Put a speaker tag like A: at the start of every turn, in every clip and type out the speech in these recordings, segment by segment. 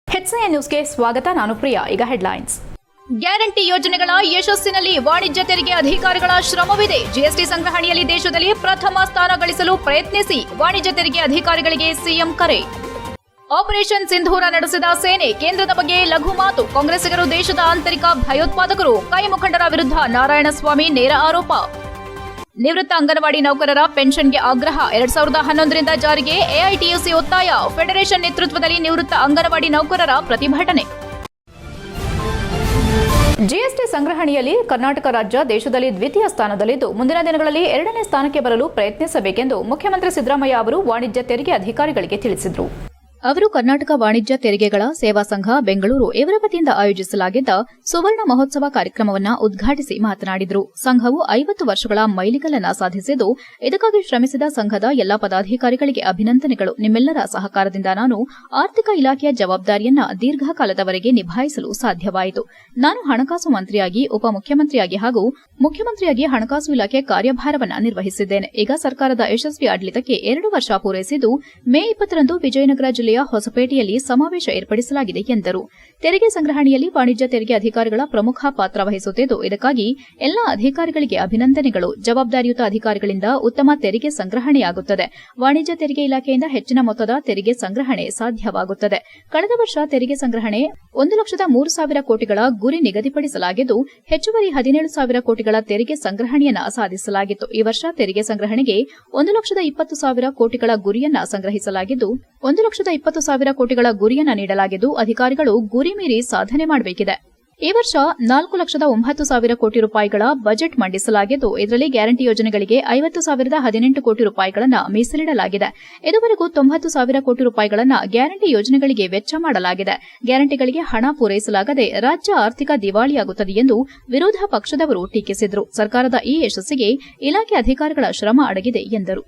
A: HCN ನ್ಯೂಸ್ಗೆ ಸ್ವಾಗತ. ನಾನು ಪ್ರಿಯಾ. ಈಗ ಹೆಡ್ಲೈನ್ಸ್.
B: ಗ್ಯಾರಂಟಿ ಯೋಜನೆಗಳ ಯಶಸ್ಸಿನಲ್ಲಿ ವಾಣಿಜ್ಯ ತೆರಿಗೆ ಅಧಿಕಾರಿಗಳ ಶ್ರಮವಿದೆ. ಜಿಎಸ್ಟಿ ಸಂಗ್ರಹಣೆಯಲ್ಲಿ ದೇಶದಲ್ಲಿ ಪ್ರಥಮ ಸ್ಥಾನ ಗಳಿಸಲು ಪ್ರಯತ್ನಿಸಿ. ವಾಣಿಜ್ಯ ತೆರಿಗೆ ಅಧಿಕಾರಿಗಳಿಗೆ ಸಿಎಂ ಕರೆ. ಆಪರೇಷನ್ ಸಿಂಧೂರ ನಡೆಸಿದ ಸೇನೆ, ಕೇಂದ್ರದ ಬಗ್ಗೆ ಲಘು ಮಾತು. ಕಾಂಗ್ರೆಸ್ಸಿಗರು ದೇಶದ ಆಂತರಿಕ ಭಯೋತ್ಪಾದಕರು. ಕೈ ಮುಖಂಡರ ವಿರುದ್ಧ ನಾರಾಯಣಸ್ವಾಮಿ ನೇರ ಆರೋಪ. ನಿವೃತ್ತ ಅಂಗನವಾಡಿ ನೌಕರರ ಪೆನ್ಷನ್ಗೆ ಆಗ್ರಹ. 2011ರಿಂದ ಜಾರಿಗೆ ಎಐಟಿಯುಸಿ ಒತ್ತಾಯ. ಫೆಡರೇಷನ್ ನೇತೃತ್ವದಲ್ಲಿ ನಿವೃತ್ತ ಅಂಗನವಾಡಿ ನೌಕರರ ಪ್ರತಿಭಟನೆ.
A: ಜಿಎಸ್ಟಿ ಸಂಗ್ರಹಣೆಯಲ್ಲಿ ಕರ್ನಾಟಕ ರಾಜ್ಯ ದೇಶದಲ್ಲಿ ದ್ವಿತೀಯ ಸ್ಥಾನದಲ್ಲಿದ್ದು ಮುಂದಿನ ದಿನಗಳಲ್ಲಿ 2ನೇ ಸ್ಥಾನಕ್ಕೆ ಬರಲು ಪ್ರಯತ್ನಿಸಬೇಕೆಂದು ಮುಖ್ಯಮಂತ್ರಿ ಸಿದ್ದರಾಮಯ್ಯ ಅವರು ವಾಣಿಜ್ಯ ತೆರಿಗೆ ಅಧಿಕಾರಿಗಳಿಗೆ ತಿಳಿಸಿದರು.
B: ಅವರು ಕರ್ನಾಟಕ ವಾಣಿಜ್ಯ ತೆರಿಗೆಗಳ ಸೇವಾ ಸಂಘ ಬೆಂಗಳೂರು ಇವರ ವತಿಯಿಂದ ಆಯೋಜಿಸಲಾಗಿದ್ದ ಸುವರ್ಣ ಮಹೋತ್ಸವ ಕಾರ್ಯಕ್ರಮವನ್ನು ಉದ್ಘಾಟಿಸಿ ಮಾತನಾಡಿದರು. ಸಂಘವು 50 ವರ್ಷಗಳ ಮೈಲಿಗಲ್ಲನ್ನು ಸಾಧಿಸಿದ್ದು, ಇದಕ್ಕಾಗಿ ಶ್ರಮಿಸಿದ ಸಂಘದ ಎಲ್ಲಾ ಪದಾಧಿಕಾರಿಗಳಿಗೆ ಅಭಿನಂದನೆಗಳು. ನಿಮ್ಮೆಲ್ಲರ ಸಹಕಾರದಿಂದ ನಾನು ಆರ್ಥಿಕ ಇಲಾಖೆಯ ಜವಾಬ್ದಾರಿಯನ್ನ ದೀರ್ಘಕಾಲದವರೆಗೆ ನಿಭಾಯಿಸಲು ಸಾಧ್ಯವಾಯಿತು. ನಾನು ಹಣಕಾಸು ಮಂತ್ರಿಯಾಗಿ, ಉಪಮುಖ್ಯಮಂತ್ರಿಯಾಗಿ ಹಾಗೂ ಮುಖ್ಯಮಂತ್ರಿಯಾಗಿ ಹಣಕಾಸು ಇಲಾಖೆ ಕಾರ್ಯಭಾರವನ್ನು ನಿರ್ವಹಿಸಿದ್ದೇನೆ. ಈಗ ಸರ್ಕಾರದ ಯಶಸ್ವಿ ಆಡಳಿತಕ್ಕೆ 2 ವರ್ಷ ಪೂರೈಸಿದ್ದು, ಮೇ 20ರಂದು ವಿಜಯನಗರ ಜಿಲ್ಲೆಯ ಹೊಸಪೇಟೆಯಲ್ಲಿ ಸಮಾವೇಶ ಏರ್ಪಡಿಸಲಾಗಿದೆ ಎಂದರು. ತೆರಿಗೆ ಸಂಗ್ರಹಣೆಯಲ್ಲಿ ವಾಣಿಜ್ಯ ತೆರಿಗೆ ಅಧಿಕಾರಿಗಳ ಪ್ರಮುಖ ಪಾತ್ರ ವಹಿಸುತ್ತಿದ್ದು, ಇದಕ್ಕಾಗಿ ಎಲ್ಲಾ ಅಧಿಕಾರಿಗಳಿಗೆ ಅಭಿನಂದನೆಗಳು. ಜವಾಬ್ದಾರಿಯುತ ಅಧಿಕಾರಿಗಳಿಂದ ಉತ್ತಮ ತೆರಿಗೆ ಸಂಗ್ರಹಣೆಯಾಗುತ್ತದೆ. ವಾಣಿಜ್ಯ ತೆರಿಗೆ ಇಲಾಖೆಯಿಂದ ಹೆಚ್ಚಿನ ಮೊತ್ತದ ತೆರಿಗೆ ಸಂಗ್ರಹಣೆ ಸಾಧ್ಯವಾಗುತ್ತದೆ. ಕಳೆದ ವರ್ಷ ತೆರಿಗೆ ಸಂಗ್ರಹಣೆ 1,03,000 ಕೋಟಿಗಳ ಗುರಿ ನಿಗದಿಪಡಿಸಲಾಗಿದ್ದು, ಹೆಚ್ಚುವರಿ 17,000 ಕೋಟಿಗಳ ತೆರಿಗೆ ಸಂಗ್ರಹಣೆಯನ್ನು ಸಾಧಿಸಲಾಗಿತ್ತು. ಈ ವರ್ಷ ತೆರಿಗೆ ಸಂಗ್ರಹಣೆಗೆ 1,20,000 ಕೋಟಿಗಳ ಗುರಿಯನ್ನ ಸಂಗ್ರಹಿಸಲಾಗಿದ್ದು, 1,20,000 ಕೋಟಿಗಳ ಗುರಿಯನ್ನ ನೀಡಲಾಗಿದ್ದು, ಅಧಿಕಾರಿಗಳು ಗುರಿ ಮೀರಿ ಸಾಧನೆ ಮಾಡಬೇಕಿದೆ. ಈ ವರ್ಷ 4,09,000 ಕೋಟಿ ರೂಪಾಯಿಗಳ ಬಜೆಟ್ ಮಂಡಿಸಲಾಗಿದ್ದು, ಇದರಲ್ಲಿ ಗ್ಯಾರಂಟಿ ಯೋಜನೆಗಳಿಗೆ 50,018 ಕೋಟಿ ರೂಪಾಯಿಗಳನ್ನು ಮೀಸಲಿಡಲಾಗಿದೆ. ಇದುವರೆಗೂ 90,000 ಕೋಟಿ ರೂಪಾಯಿಗಳನ್ನು ಗ್ಯಾರಂಟಿ ಯೋಜನೆಗಳಿಗೆ ವೆಚ್ಚ ಮಾಡಲಾಗಿದೆ. ಗ್ಯಾರಂಟಿಗಳಿಗೆ ಹಣ ಪೂರೈಸಲಾಗದೆ ರಾಜ್ಯ ಆರ್ಥಿಕ ದಿವಾಳಿಯಾಗುತ್ತದೆ ಎಂದು ವಿರೋಧ ಪಕ್ಷದವರು ಟೀಕಿಸಿದರು. ಸರ್ಕಾರದ ಈ ಯಶಸ್ಸಿಗೆ ಇಲಾಖೆ ಅಧಿಕಾರಿಗಳ ಶ್ರಮ ಅಡಗಿದೆ ಎಂದರು.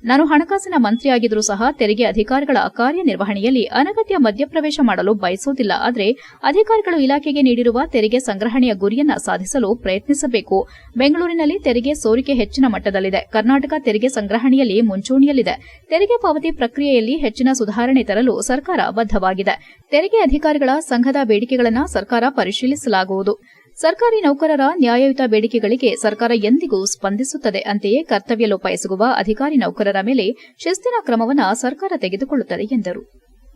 B: ನಾನು ಹಣಕಾಸಿನ ಮಂತ್ರಿಯಾಗಿದ್ದರೂ ಸಹ ತೆರಿಗೆ ಅಧಿಕಾರಿಗಳ ಕಾರ್ಯನಿರ್ವಹಣೆಯಲ್ಲಿ ಅನಗತ್ಯ ಮಧ್ಯಪ್ರವೇಶ ಮಾಡಲು ಬಯಸುವುದಿಲ್ಲ. ಆದರೆ ಅಧಿಕಾರಿಗಳು ಇಲಾಖೆಗೆ ನೀಡಿರುವ ತೆರಿಗೆ ಸಂಗ್ರಹಣೆಯ ಗುರಿಯನ್ನ ಸಾಧಿಸಲು ಪ್ರಯತ್ನಿಸಬೇಕು. ಬೆಂಗಳೂರಿನಲ್ಲಿ ತೆರಿಗೆ ಸೋರಿಕೆ ಹೆಚ್ಚಿನ ಮಟ್ಟದಲ್ಲಿದೆ. ಕರ್ನಾಟಕ ತೆರಿಗೆ ಸಂಗ್ರಹಣೆಯಲ್ಲಿ ಮುಂಚೂಣಿಯಲ್ಲಿದೆ. ತೆರಿಗೆ ಪಾವತಿ ಪ್ರಕ್ರಿಯೆಯಲ್ಲಿ ಹೆಚ್ಚಿನ ಸುಧಾರಣೆ ತರಲು ಸರ್ಕಾರ ಬದ್ಧವಾಗಿದೆ. ತೆರಿಗೆ ಅಧಿಕಾರಿಗಳ ಸಂಘದ ಬೇಡಿಕೆಗಳನ್ನು ಸರ್ಕಾರ ಪರಿಶೀಲಿಸಲಾಗುವುದು. ಸರ್ಕಾರಿ ನೌಕರರ ನ್ಯಾಯಯುತ ಬೇಡಿಕೆಗಳಿಗೆ ಸರ್ಕಾರ ಎಂದಿಗೂ ಸ್ಪಂದಿಸುತ್ತದೆ. ಅಂತೆಯೇ ಕರ್ತವ್ಯ ಲೋಪ ಎಸಗುವ ಅಧಿಕಾರಿ ನೌಕರರ ಮೇಲೆ ಶಿಸ್ತಿನ ಕ್ರಮವನ್ನು ಸರ್ಕಾರ ತೆಗೆದುಕೊಳ್ಳುತ್ತದೆ ಎಂದರು.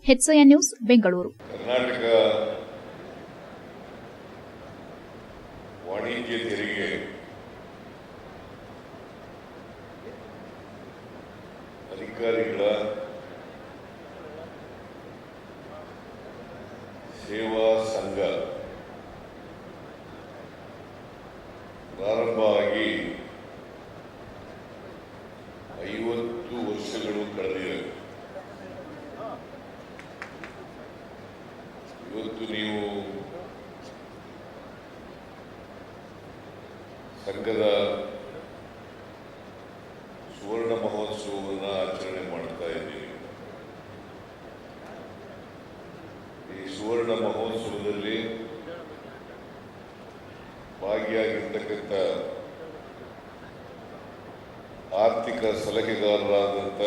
B: HCN news, Bengaluru.
C: ಕರ್ನಾಟಕ ವಾಣಿಜ್ಯ ತೆರಿಗೆ ಅಧಿಕಾರಿಗಳ ಸೇವಾ ಸಂಘ ಪ್ರಾರಂಭವಾಗಿ 50 ವರ್ಷಗಳು ಕಳೆದಿವೆ. ಇವತ್ತು ನೀವು ಸಂಘದ ಸುವರ್ಣ ಮಹೋತ್ಸವವನ್ನು ಆಚರಣೆ ಮಾಡ್ತಾ ಇದ್ದೀವಿ. ಈ ಸುವರ್ಣ ಮಹೋತ್ಸವದಲ್ಲಿ ಭಾಗಿಯಾಗಿರ್ತಕ್ಕಂಥ ಆರ್ಥಿಕ ಸಲಹೆಗಾರರಾದಂಥ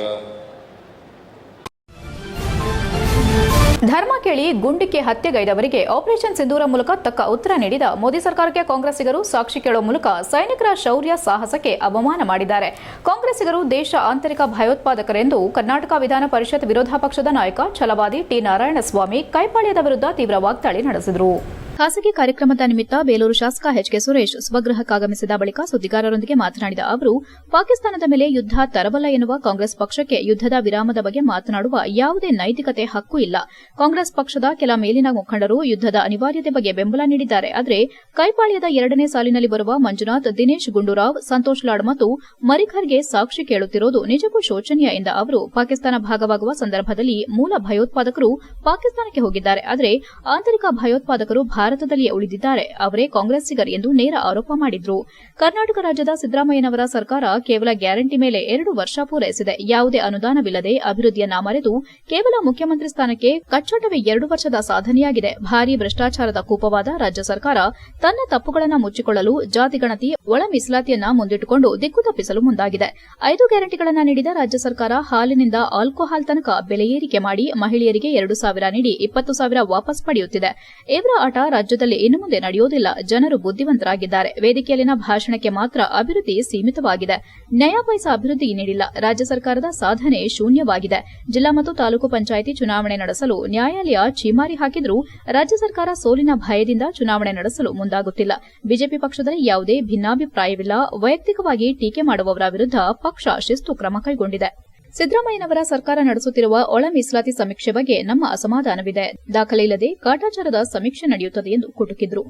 A: ಧರ್ಮ ಕೇಳಿ ಗುಂಡಿಕ್ಕಿ ಹತ್ಯೆಗೈದವರಿಗೆ ಆಪರೇಷನ್ ಸಿಂಧೂರ ಮೂಲಕ ತಕ್ಕ ಉತ್ತರ ನೀಡಿದ ಮೋದಿ ಸರ್ಕಾರಕ್ಕೆ ಕಾಂಗ್ರೆಸ್ಸಿಗರು ಸಾಕ್ಷಿ ಕೇಳುವ ಮೂಲಕ ಸೈನಿಕರ ಶೌರ್ಯ ಸಾಹಸಕ್ಕೆ ಅವಮಾನ ಮಾಡಿದ್ದಾರೆ. ಕಾಂಗ್ರೆಸ್ಸಿಗರು ದೇಶ ಆಂತರಿಕ ಭಯೋತ್ಪಾದಕರೆಂದು ಕರ್ನಾಟಕ ವಿಧಾನ ಪರಿಷತ್ ವಿರೋಧ ಪಕ್ಷದ ನಾಯಕ ಛಲವಾದಿ ಟಿ. ನಾರಾಯಣಸ್ವಾಮಿ ಕೈಪಾಳ್ಯದ ವಿರುದ್ಧ ತೀವ್ರ ವಾಗ್ದಾಳಿ ನಡೆಸಿದರು. ಖಾಸಗಿ ಕಾರ್ಯಕ್ರಮದ ನಿಮಿತ್ತ ಬೇಲೂರು ಶಾಸಕ ಎಚ್.ಕೆ. ಸುರೇಶ್ ಸ್ವಗೃಹಕ್ಕಾಗಮಿಸಿದ ಬಳಿಕ ಸುದ್ದಿಗಾರರೊಂದಿಗೆ ಮಾತನಾಡಿದ ಅವರು, ಪಾಕಿಸ್ತಾನದ ಮೇಲೆ ಯುದ್ಧ ತರಬಲ್ಲ ಎನ್ನುವ ಕಾಂಗ್ರೆಸ್ ಪಕ್ಷಕ್ಕೆ ಯುದ್ಧದ ವಿರಾಮದ ಬಗ್ಗೆ ಮಾತನಾಡುವ ಯಾವುದೇ ನೈತಿಕತೆ ಹಕ್ಕು ಇಲ್ಲ. ಕಾಂಗ್ರೆಸ್ ಪಕ್ಷದ ಕೆಲ ಮೇಲಿನ ಮುಖಂಡರು ಯುದ್ಧದ ಅನಿವಾರ್ಯತೆ ಬಗ್ಗೆ ಬೆಂಬಲ ನೀಡಿದ್ದಾರೆ. ಆದರೆ ಕೈಪಾಳ್ಯದ 2ನೇ ಸಾಲಿನಲ್ಲಿ ಬರುವ ಮಂಜುನಾಥ್, ದಿನೇಶ್ ಗುಂಡೂರಾವ್, ಸಂತೋಷ್ ಲಾಡ್ ಮತ್ತು ಮರಿಖರ್ಗೆ ಸಾಕ್ಷಿ ಕೇಳುತ್ತಿರುವುದು ನಿಜಕ್ಕೂ ಶೋಚನೀಯ ಎಂದ ಅವರು, ಪಾಕಿಸ್ತಾನ ಭಾಗವಾಗುವ ಸಂದರ್ಭದಲ್ಲಿ ಮೂಲ ಭಯೋತ್ಪಾದಕರು ಪಾಕಿಸ್ತಾನಕ್ಕೆ ಹೋಗಿದ್ದಾರೆ. ಆದರೆ ಆಂತರಿಕ ಭಯೋತ್ಪಾದಕರು
B: ಭಾರತದಲ್ಲಿಯೇ ಉಳಿದಿದ್ದಾರೆ ಅವರೇ ಕಾಂಗ್ರೆಸ್ಸಿಗರು ಎಂದು ನೇರ ಆರೋಪ ಮಾಡಿದ್ರು. ಕರ್ನಾಟಕ ರಾಜ್ಯದ ಸಿದ್ದರಾಮಯ್ಯನವರ ಸರ್ಕಾರ ಕೇವಲ ಗ್ಯಾರಂಟಿ ಮೇಲೆ 2 ವರ್ಷ ಪೂರೈಸಿದೆ. ಯಾವುದೇ ಅನುದಾನವಿಲ್ಲದೆ ಅಭಿವೃದ್ಧಿಯನ್ನ ಮರೆತು ಕೇವಲ ಮುಖ್ಯಮಂತ್ರಿ ಸ್ಥಾನಕ್ಕೆ ಕಚ್ಚಾಟವೇ 2 ವರ್ಷದ ಸಾಧನೆಯಾಗಿದೆ. ಭಾರೀ ಭ್ರಷ್ಟಾಚಾರದ ಕೂಪವಾದ ರಾಜ್ಯ ಸರ್ಕಾರ ತನ್ನ ತಪ್ಪುಗಳನ್ನು ಮುಚ್ಚಿಕೊಳ್ಳಲು ಜಾತಿ ಗಣತಿ, ಒಳ ಮೀಸಲಾತಿಯನ್ನ ಮುಂದಿಟ್ಟುಕೊಂಡು ದಿಕ್ಕು ತಪ್ಪಿಸಲು ಮುಂದಾಗಿದೆ. 5 ಗ್ಯಾರಂಟಿಗಳನ್ನು ನೀಡಿದ ರಾಜ್ಯ ಸರ್ಕಾರ ಹಾಲಿನಿಂದ ಆಲ್ಕೋಹಾಲ್ ತನಕ ಬೆಲೆ ಏರಿಕೆ ಮಾಡಿ ಮಹಿಳೆಯರಿಗೆ 2,000 ನೀಡಿ 20,000 ವಾಪಸ್ ಪಡೆಯುತ್ತಿದೆ. ಇವರ ಆಟ ರಾಜ್ಯದಲ್ಲಿ ಇನ್ನು ಮುಂದೆ ನಡೆಯುವುದಿಲ್ಲ. ಜನರು ಬುದ್ಧಿವಂತರಾಗಿದ್ದಾರೆ. ವೇದಿಕೆಯಲ್ಲಿನ ಭಾಷಣಕ್ಕೆ ಮಾತ್ರ ಅಭಿವೃದ್ಧಿ ಸೀಮಿತವಾಗಿದೆ. ನಯಾ ಪೈಸಾ ಅಭಿವೃದ್ಧಿ ನೀಡಿಲ್ಲ. ರಾಜ್ಯ ಸರ್ಕಾರದ ಸಾಧನೆ ಶೂನ್ಯವಾಗಿದೆ. ಜಿಲ್ಲಾ ಮತ್ತು ತಾಲೂಕು ಪಂಚಾಯಿತಿ ಚುನಾವಣೆ ನಡೆಸಲು ನ್ಯಾಯಾಲಯ ಛೀಮಾರಿ ಹಾಕಿದರೂ ರಾಜ್ಯ ಸರ್ಕಾರ ಸೋಲಿನ ಭಯದಿಂದ ಚುನಾವಣೆ ನಡೆಸಲು ಮುಂದಾಗುತ್ತಿಲ್ಲ. ಬಿಜೆಪಿ ಪಕ್ಷದಲ್ಲಿ ಯಾವುದೇ ಭಿನ್ನಾಭಿಪ್ರಾಯವಿಲ್ಲ. ವೈಯಕ್ತಿಕವಾಗಿ ಟೀಕೆ ಮಾಡುವವರ ವಿರುದ್ಧ ಪಕ್ಷ ಶಿಸ್ತು ಕ್ರಮ ಕೈಗೊಂಡಿದೆ. ಸಿದ್ದರಾಮಯ್ಯನವರ ಸರ್ಕಾರ ನಡೆಸುತ್ತಿರುವ ಒಳ ಮೀಸಲಾತಿ ಸಮೀಕ್ಷೆ ಬಗ್ಗೆ ನಮ್ಮ ಅಸಮಾಧಾನವಿದೆ. ದಾಖಲೆ ಇಲ್ಲದೆ ಕಾಟಾಚಾರದ ಸಮೀಕ್ಷೆ ನಡೆಯುತ್ತದೆ ಎಂದು ಕುಟುಕಿದ್ರು.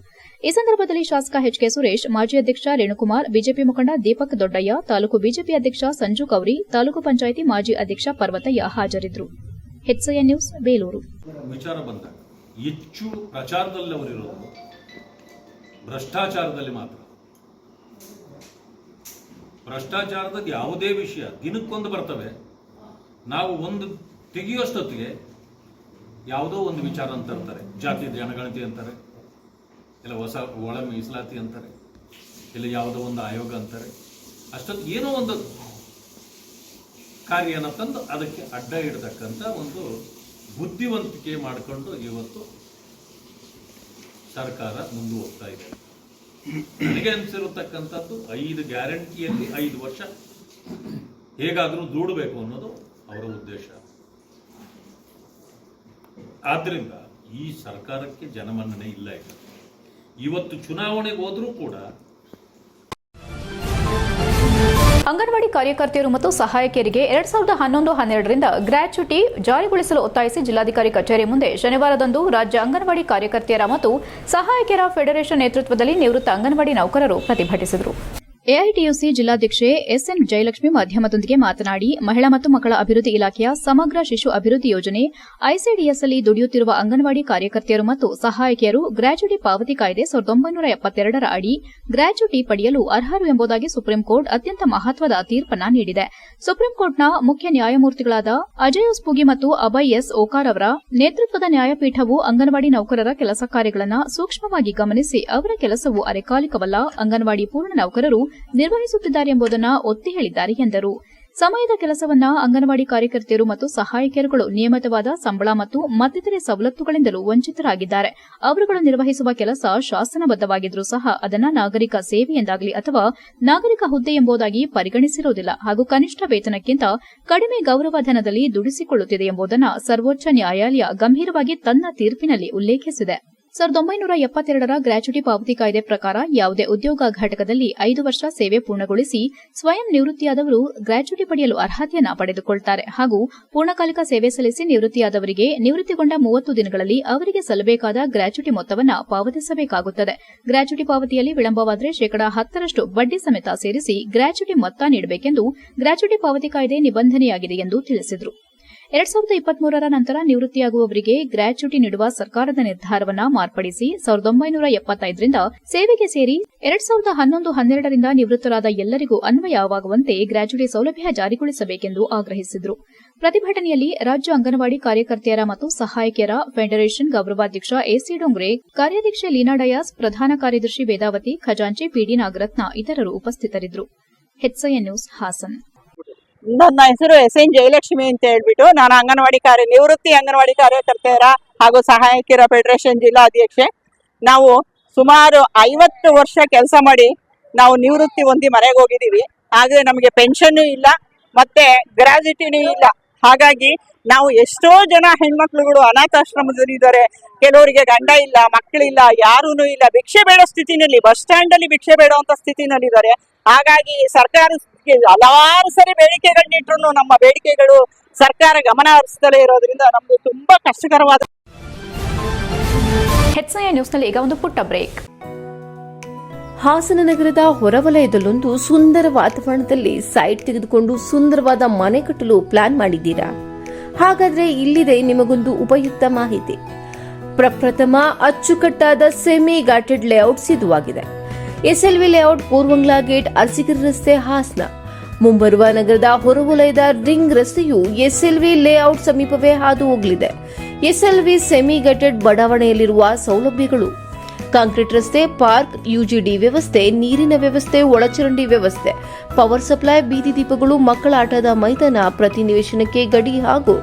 B: ಈ ಸಂದರ್ಭದಲ್ಲಿ ಶಾಸಕ ಎಚ್ಕೆ ಸುರೇಶ್, ಮಾಜಿ ಅಧ್ಯಕ್ಷ ರೇಣುಕುಮಾರ್, ಬಿಜೆಪಿ ಮುಖಂಡ ದೀಪಕ್ ದೊಡ್ಡಯ್ಯ, ತಾಲೂಕು ಬಿಜೆಪಿ ಅಧ್ಯಕ್ಷ ಸಂಜು ಕೌರಿ, ತಾಲೂಕು ಪಂಚಾಯಿತಿ ಮಾಜಿ ಅಧ್ಯಕ್ಷ ಪರ್ವತಯ್ಯ ಹಾಜರಿದ್ದರು. HCN news, Belur.
D: ವಿಚಾರ ಬಂದಾಗ ಹೆಚ್ಚು ಪ್ರಚಾರದಲ್ಲಿ ಅವರಿರೋದು ಭ್ರಷ್ಟಾಚಾರದಲ್ಲಿ ಮಾತ್ರ. ಭ್ರಷ್ಟಾಚಾರದ ಯಾವುದೇ ವಿಷಯ ದಿನಕ್ಕೊಂದು ಬರ್ತವೆ. ನಾವು ಒಂದು ತೆಗೆಯುವಷ್ಟೊತ್ತಿಗೆ ಯಾವುದೋ ಒಂದು ವಿಚಾರ ಅಂತ ಅಂತಾರೆ. ಜಾತಿ ಜನಗಣತಿ ಅಂತಾರೆ, ಇಲ್ಲ ಹೊಸ ಒಳ ಮೀಸಲಾತಿ ಅಂತಾರೆ, ಇಲ್ಲ ಯಾವುದೋ ಒಂದು ಆಯೋಗ ಅಂತಾರೆ. ಅಷ್ಟೊತ್ತಿಗೆ ಏನೋ ಒಂದು ಕಾರ್ಯನ ತಂದು ಅದಕ್ಕೆ ಅಡ್ಡ ಇಡತಕ್ಕಂಥ ಒಂದು ಬುದ್ಧಿವಂತಿಕೆ ಮಾಡಿಕೊಂಡು ಇವತ್ತು ಸರ್ಕಾರ ಮುಂದೆ ಹೋಗ್ತಾ ಇದೆ. ನನಗೆ ಅನಿಸಿರತಕ್ಕಂಥದ್ದು 5 ಗ್ಯಾರಂಟಿಯಲ್ಲಿ 5 ವರ್ಷ ಹೇಗಾದರೂ ದೂಡಬೇಕು ಅನ್ನೋದು ಅವರ ಉದ್ದೇಶ. ಆದ್ರಿಂದ ಈ ಸರ್ಕಾರಕ್ಕೆ ಜನಮನ್ನಣೆ ಇಲ್ಲ. ಇವತ್ತು ಚುನಾವಣೆಗೆ ಹೋದ್ರೂ ಕೂಡ
A: ಅಂಗನವಾಡಿ ಕಾರ್ಯಕರ್ತೆಯರು ಮತ್ತು ಸಹಾಯಕಿಯರಿಗೆ 2011-12ರಿಂದ ಗ್ರ್ಯಾಚ್ಯುಟಿ ಜಾರಿಗೊಳಿಸಲು ಒತ್ತಾಯಿಸಿ ಜಿಲ್ಲಾಧಿಕಾರಿ ಕಚೇರಿ ಮುಂದೆ ಶನಿವಾರದಂದು ರಾಜ್ಯ ಅಂಗನವಾಡಿ ಕಾರ್ಯಕರ್ತೆಯರ ಮತ್ತು ಸಹಾಯಕಿಯರ ಫೆಡರೇಷನ್ ನೇತೃತ್ವದಲ್ಲಿ ನಿವೃತ್ತ ಅಂಗನವಾಡಿ ನೌಕರರು ಪ್ರತಿಭಟಿಸಿದರು. ಎಐಟಿಯುಸಿ ಜಿಲ್ಲಾಧ್ಯಕ್ಷೆ ಎಸ್ಎನ್ ಜಯಲಕ್ಷ್ಮಿ ಮಾಧ್ಯಮದೊಂದಿಗೆ ಮಾತನಾಡಿ, ಮಹಿಳಾ ಮತ್ತು ಮಕ್ಕಳ ಅಭಿವೃದ್ಧಿ ಇಲಾಖೆಯ ಸಮಗ್ರ ಶಿಶು ಅಭಿವೃದ್ಧಿ ಯೋಜನೆ ಐಸಿಡಿಎಸ್ನಲ್ಲಿ ದುಡಿಯುತ್ತಿರುವ ಅಂಗನವಾಡಿ ಕಾರ್ಯಕರ್ತೆಯರು ಮತ್ತು ಸಹಾಯಕಿಯರು ಗ್ರ್ಯಾಚ್ಯುಟಿ ಪಾವತಿ ಕಾಯ್ದೆ 1972ರ ಅಡಿ ಗ್ರ್ಯಾಚ್ಯುಟಿ ಪಡೆಯಲು ಅರ್ಹರು ಎಂಬುದಾಗಿ ಸುಪ್ರೀಂಕೋರ್ಟ್ ಅತ್ಯಂತ ಮಹತ್ವದ ತೀರ್ಪನ್ನು ನೀಡಿದೆ. ಸುಪ್ರೀಂಕೋರ್ಟ್ನ ಮುಖ್ಯ ನ್ಯಾಯಮೂರ್ತಿಗಳಾದ ಅಜಯ್ ಉಸ್ಪೂಗಿ ಮತ್ತು ಅಭಯ್ ಎಸ್ ಓಕಾರ್ ಅವರ ನೇತೃತ್ವದ ನ್ಯಾಯಪೀಠವು ಅಂಗನವಾಡಿ ನೌಕರರ ಕೆಲಸ ಕಾರ್ಯಗಳನ್ನು ಸೂಕ್ಷ್ಮವಾಗಿ ಗಮನಿಸಿ ಅವರ ಕೆಲಸವು ಅರೆಕಾಲಿಕವಲ್ಲ, ಅಂಗನವಾಡಿ ಪೂರ್ಣ ನೌಕರರು ನಿರ್ವಹಿಸುತ್ತಿದ್ದಾರೆ ಎಂಬುದನ್ನು ಒತ್ತಿ ಹೇಳಿದ್ದಾರೆ ಎಂದರು. ಸಮಯದ ಕೆಲಸವನ್ನ ಅಂಗನವಾಡಿ ಕಾರ್ಯಕರ್ತೆಯರು ಮತ್ತು ಸಹಾಯಕಿಯರುಗಳು ನಿಯಮಿತವಾದ ಸಂಬಳ ಮತ್ತು ಮತ್ತಿತರೆ ಸವಲತ್ತುಗಳಿಂದಲೂ ವಂಚಿತರಾಗಿದ್ದಾರೆ. ಅವರುಗಳು ನಿರ್ವಹಿಸುವ ಕೆಲಸ ಶಾಸನಬದ್ಧವಾಗಿದ್ರೂ ಸಹ ಅದನ್ನು ನಾಗರಿಕ ಸೇವೆ ಎಂದಾಗಲಿ ಅಥವಾ ನಾಗರಿಕ ಹುದ್ದೆ ಎಂಬುದಾಗಿ ಪರಿಗಣಿಸಿರುವುದಿಲ್ಲ ಹಾಗೂ ಕನಿಷ್ಠ ವೇತನಕ್ಕಿಂತ ಕಡಿಮೆ ಗೌರವಧನದಲ್ಲಿ ದುಡಿಸಿಕೊಳ್ಳುತ್ತಿದೆ ಎಂಬುದನ್ನು ಸರ್ವೋಚ್ಚ ನ್ಯಾಯಾಲಯ ಗಂಭೀರವಾಗಿ ತನ್ನ ತೀರ್ಪಿನಲ್ಲಿ ಉಲ್ಲೇಖಿಸಿದೆ. 1972ರ ಗ್ರ್ಯಾಚ್ಯುಟಿ ಪಾವತಿ ಕಾಯ್ದೆ ಪ್ರಕಾರ ಯಾವುದೇ ಉದ್ಯೋಗ ಘಟಕದಲ್ಲಿ 5 ವರ್ಷ ಸೇವೆ ಪೂರ್ಣಗೊಳಿಸಿ ಸ್ವಯಂ ನಿವೃತ್ತಿಯಾದವರು ಗ್ರ್ಯಾಚ್ಯುಟಿ ಪಡೆಯಲು ಅರ್ಹತೆಯನ್ನು ಪಡೆದುಕೊಳ್ಳುತ್ತಾರೆ ಹಾಗೂ ಪೂರ್ಣಕಾಲಿಕ ಸೇವೆ ಸಲ್ಲಿಸಿ ನಿವೃತ್ತಿಯಾದವರಿಗೆ ನಿವೃತ್ತಿಗೊಂಡ 30 ದಿನಗಳಲ್ಲಿ ಅವರಿಗೆ ಸಲ್ಲಬೇಕಾದ ಗ್ರ್ಯಾಚ್ಯುಟಿ ಮೊತ್ತವನ್ನು ಪಾವತಿಸಬೇಕಾಗುತ್ತದೆ. ಗ್ರ್ಯಾಚ್ಯುಟಿ ಪಾವತಿಯಲ್ಲಿ ವಿಳಂಬವಾದರೆ 10% ಬಡ್ಡಿ ಸಮೇತ ಸೇರಿಸಿ ಗ್ರ್ಯಾಚ್ಯುಟಿ ಮೊತ್ತ ನೀಡಬೇಕೆಂದು ಗ್ರ್ಯಾಚ್ಯುಟಿ ಪಾವತಿ ಕಾಯ್ದೆ ನಿಬಂಧನೆಯಾಗಿದೆ ಎಂದು ತಿಳಿಸಿದರು. 2023ರ ನಂತರ ನಿವೃತ್ತಿಯಾಗುವವರಿಗೆ ಗ್ರ್ಯಾಚ್ಯುಟಿ ನೀಡುವ ಸರ್ಕಾರದ ನಿರ್ಧಾರವನ್ನು ಮಾರ್ಪಡಿಸಿ 1975ರಿಂದ ಸೇವೆಗೆ ಸೇರಿ 2011-12ರಿಂದ ನಿವೃತ್ತರಾದ ಎಲ್ಲರಿಗೂ ಅನ್ವಯವಾಗುವಂತೆ ಗ್ರ್ಯಾಚ್ಯುಟಿ ಸೌಲಭ್ಯ ಜಾರಿಗೊಳಿಸಬೇಕೆಂದು ಆಗ್ರಹಿಸಿದರು. ಪ್ರತಿಭಟನೆಯಲ್ಲಿ ರಾಜ್ಯ ಅಂಗನವಾಡಿ ಕಾರ್ಯಕರ್ತೆಯರ ಮತ್ತು ಸಹಾಯಕಿಯರ ಫೆಡರೇಷನ್ ಗೌರವಾಧ್ಯಕ್ಷ ಎಸಿ ಡೋಂಗ್ರೆ, ಕಾರ್ಯಾಧ್ಯಕ್ಷೆ ಲೀನಾ ಡಯಾಸ್, ಪ್ರಧಾನ ಕಾರ್ಯದರ್ಶಿ ವೇದಾವತಿ, ಖಜಾಂಚಿ ಪಿಡಿ ನಾಗರತ್ನ ಇತರರು ಉಪಸ್ಥಿತರಿದ್ದರು. HCN news, Hassan.
E: ನನ್ನ ಹೆಸರು ಎಸ್ಎನ್ ಜಯಲಕ್ಷ್ಮಿ ಅಂತ ಹೇಳ್ಬಿಟ್ಟು ನಾನು ನಿವೃತ್ತಿ ಅಂಗನವಾಡಿ ಕಾರ್ಯಕರ್ತೆಯರ ಹಾಗೂ ಸಹಾಯಕಿಯರ ಫೆಡರೇಷನ್ ಜಿಲ್ಲಾಧ್ಯಕ್ಷೆ. ನಾವು ಸುಮಾರು 50 ವರ್ಷ ಕೆಲಸ ಮಾಡಿ ನಾವು ನಿವೃತ್ತಿ ಹೊಂದಿ ಮನೆಗೆ ಹೋಗಿದ್ದೀವಿ. ಆದರೆ ನಮಗೆ ಪೆನ್ಷನ್ ಇಲ್ಲ ಮತ್ತೆ ಗ್ರಾಜ್ಯುಟಿನೂ ಇಲ್ಲ. ಹಾಗಾಗಿ ನಾವು ಎಷ್ಟೋ ಜನ ಹೆಣ್ಮಕ್ಳುಗಳು ಅನಾಥಾಶ್ರಮದಲ್ಲಿದ್ದಾರೆ. ಕೆಲವರಿಗೆ ಗಂಡ ಇಲ್ಲ, ಮಕ್ಕಳಿಲ್ಲ, ಯಾರೂ ಇಲ್ಲ, ಭಿಕ್ಷೆ ಬೇಡೋ ಸ್ಥಿತಿನಲ್ಲಿ, ಬಸ್ ಸ್ಟ್ಯಾಂಡ್ ಅಲ್ಲಿ ಭಿಕ್ಷೆ ಬೇಡುವಂತ ಸ್ಥಿತಿನಲ್ಲಿದ್ದಾರೆ. ಹಾಗಾಗಿ ಸರ್ಕಾರ ಹಲವಾರು ಸರಿ ಬೇಡಿಕೆಗಳನ್ನಿಟ್ರು ನಮ್ಮ ಬೇಡಿಕೆಗಳು ಸರ್ಕಾರ ಗಮನ ಹರಿಸದಲೇ ಇರೋದ್ರಿಂದ ನಮ್ಗೆ ತುಂಬಾ ಕಷ್ಟಕರವಾದ.
A: HCN ನ್ಯೂಸ್ನಲ್ಲಿ ಈಗ ಒಂದು ಪುಟ್ಟ ಬ್ರೇಕ್.
F: ಹಾಸನ ನಗರದ ಹೊರವಲಯದಲ್ಲೊಂದು ಸುಂದರ ವಾತಾವರಣದಲ್ಲಿ ಸೈಟ್ ತೆಗೆದುಕೊಂಡು ಸುಂದರವಾದ ಮನೆ ಕಟ್ಟಲು ಪ್ಲಾನ್ ಮಾಡಿದ್ದೀರಾ? ಹಾಗಾದ್ರೆ ಇಲ್ಲಿದೆ ನಿಮಗೊಂದು ಉಪಯುಕ್ತ ಮಾಹಿತಿ. ಪ್ರಪ್ರಥಮ ಅಚ್ಚುಕಟ್ಟಾದ ಸೆಮಿ ಘಾಟೆಡ್ ಲೇಔಟ್ ಸಿದ್ಧವಾಗಿದೆ. ಎಸ್ಎಲ್ವಿ ಲೇಔಟ್ ಪೂರ್ವಂಗ್ಲಾ ಗೇಟ್ ಅರಸೀಕೆರೆ ರಸ್ತೆ ಹಾಸನ. ಮುಂಬರುವ ನಗರದ ಹೊರವಲಯದ ರಿಂಗ್ ರಸ್ತೆಯು ಎಸ್ಎಲ್ವಿ ಲೇಔಟ್ ಸಮೀಪವೇ ಹಾದು ಹೋಗಲಿದೆ. ಎಸ್ಎಲ್ವಿ ಸೆಮಿ ಘಾಟೆಡ್ ಬಡಾವಣೆಯಲ್ಲಿರುವ ಸೌಲಭ್ಯಗಳು: ಕಾಂಕ್ರೀಟ್ ರಸ್ತೆ, ಪಾರ್ಕ್, ಯುಜಿಡಿ ವ್ಯವಸ್ಥೆ, ನೀರಿನ ವ್ಯವಸ್ಥೆ, ಒಳಚರಂಡಿ ವ್ಯವಸ್ಥೆ, ಪವರ್ ಸಪ್ಲೈ, ಬೀದಿ ದೀಪಗಳು, ಮಕ್ಕಳ ಆಟದ ಮೈದಾನ, ಪ್ರತಿ ನಿವೇಶನಕ್ಕೆ ಗಡಿ ಹಾಗೂ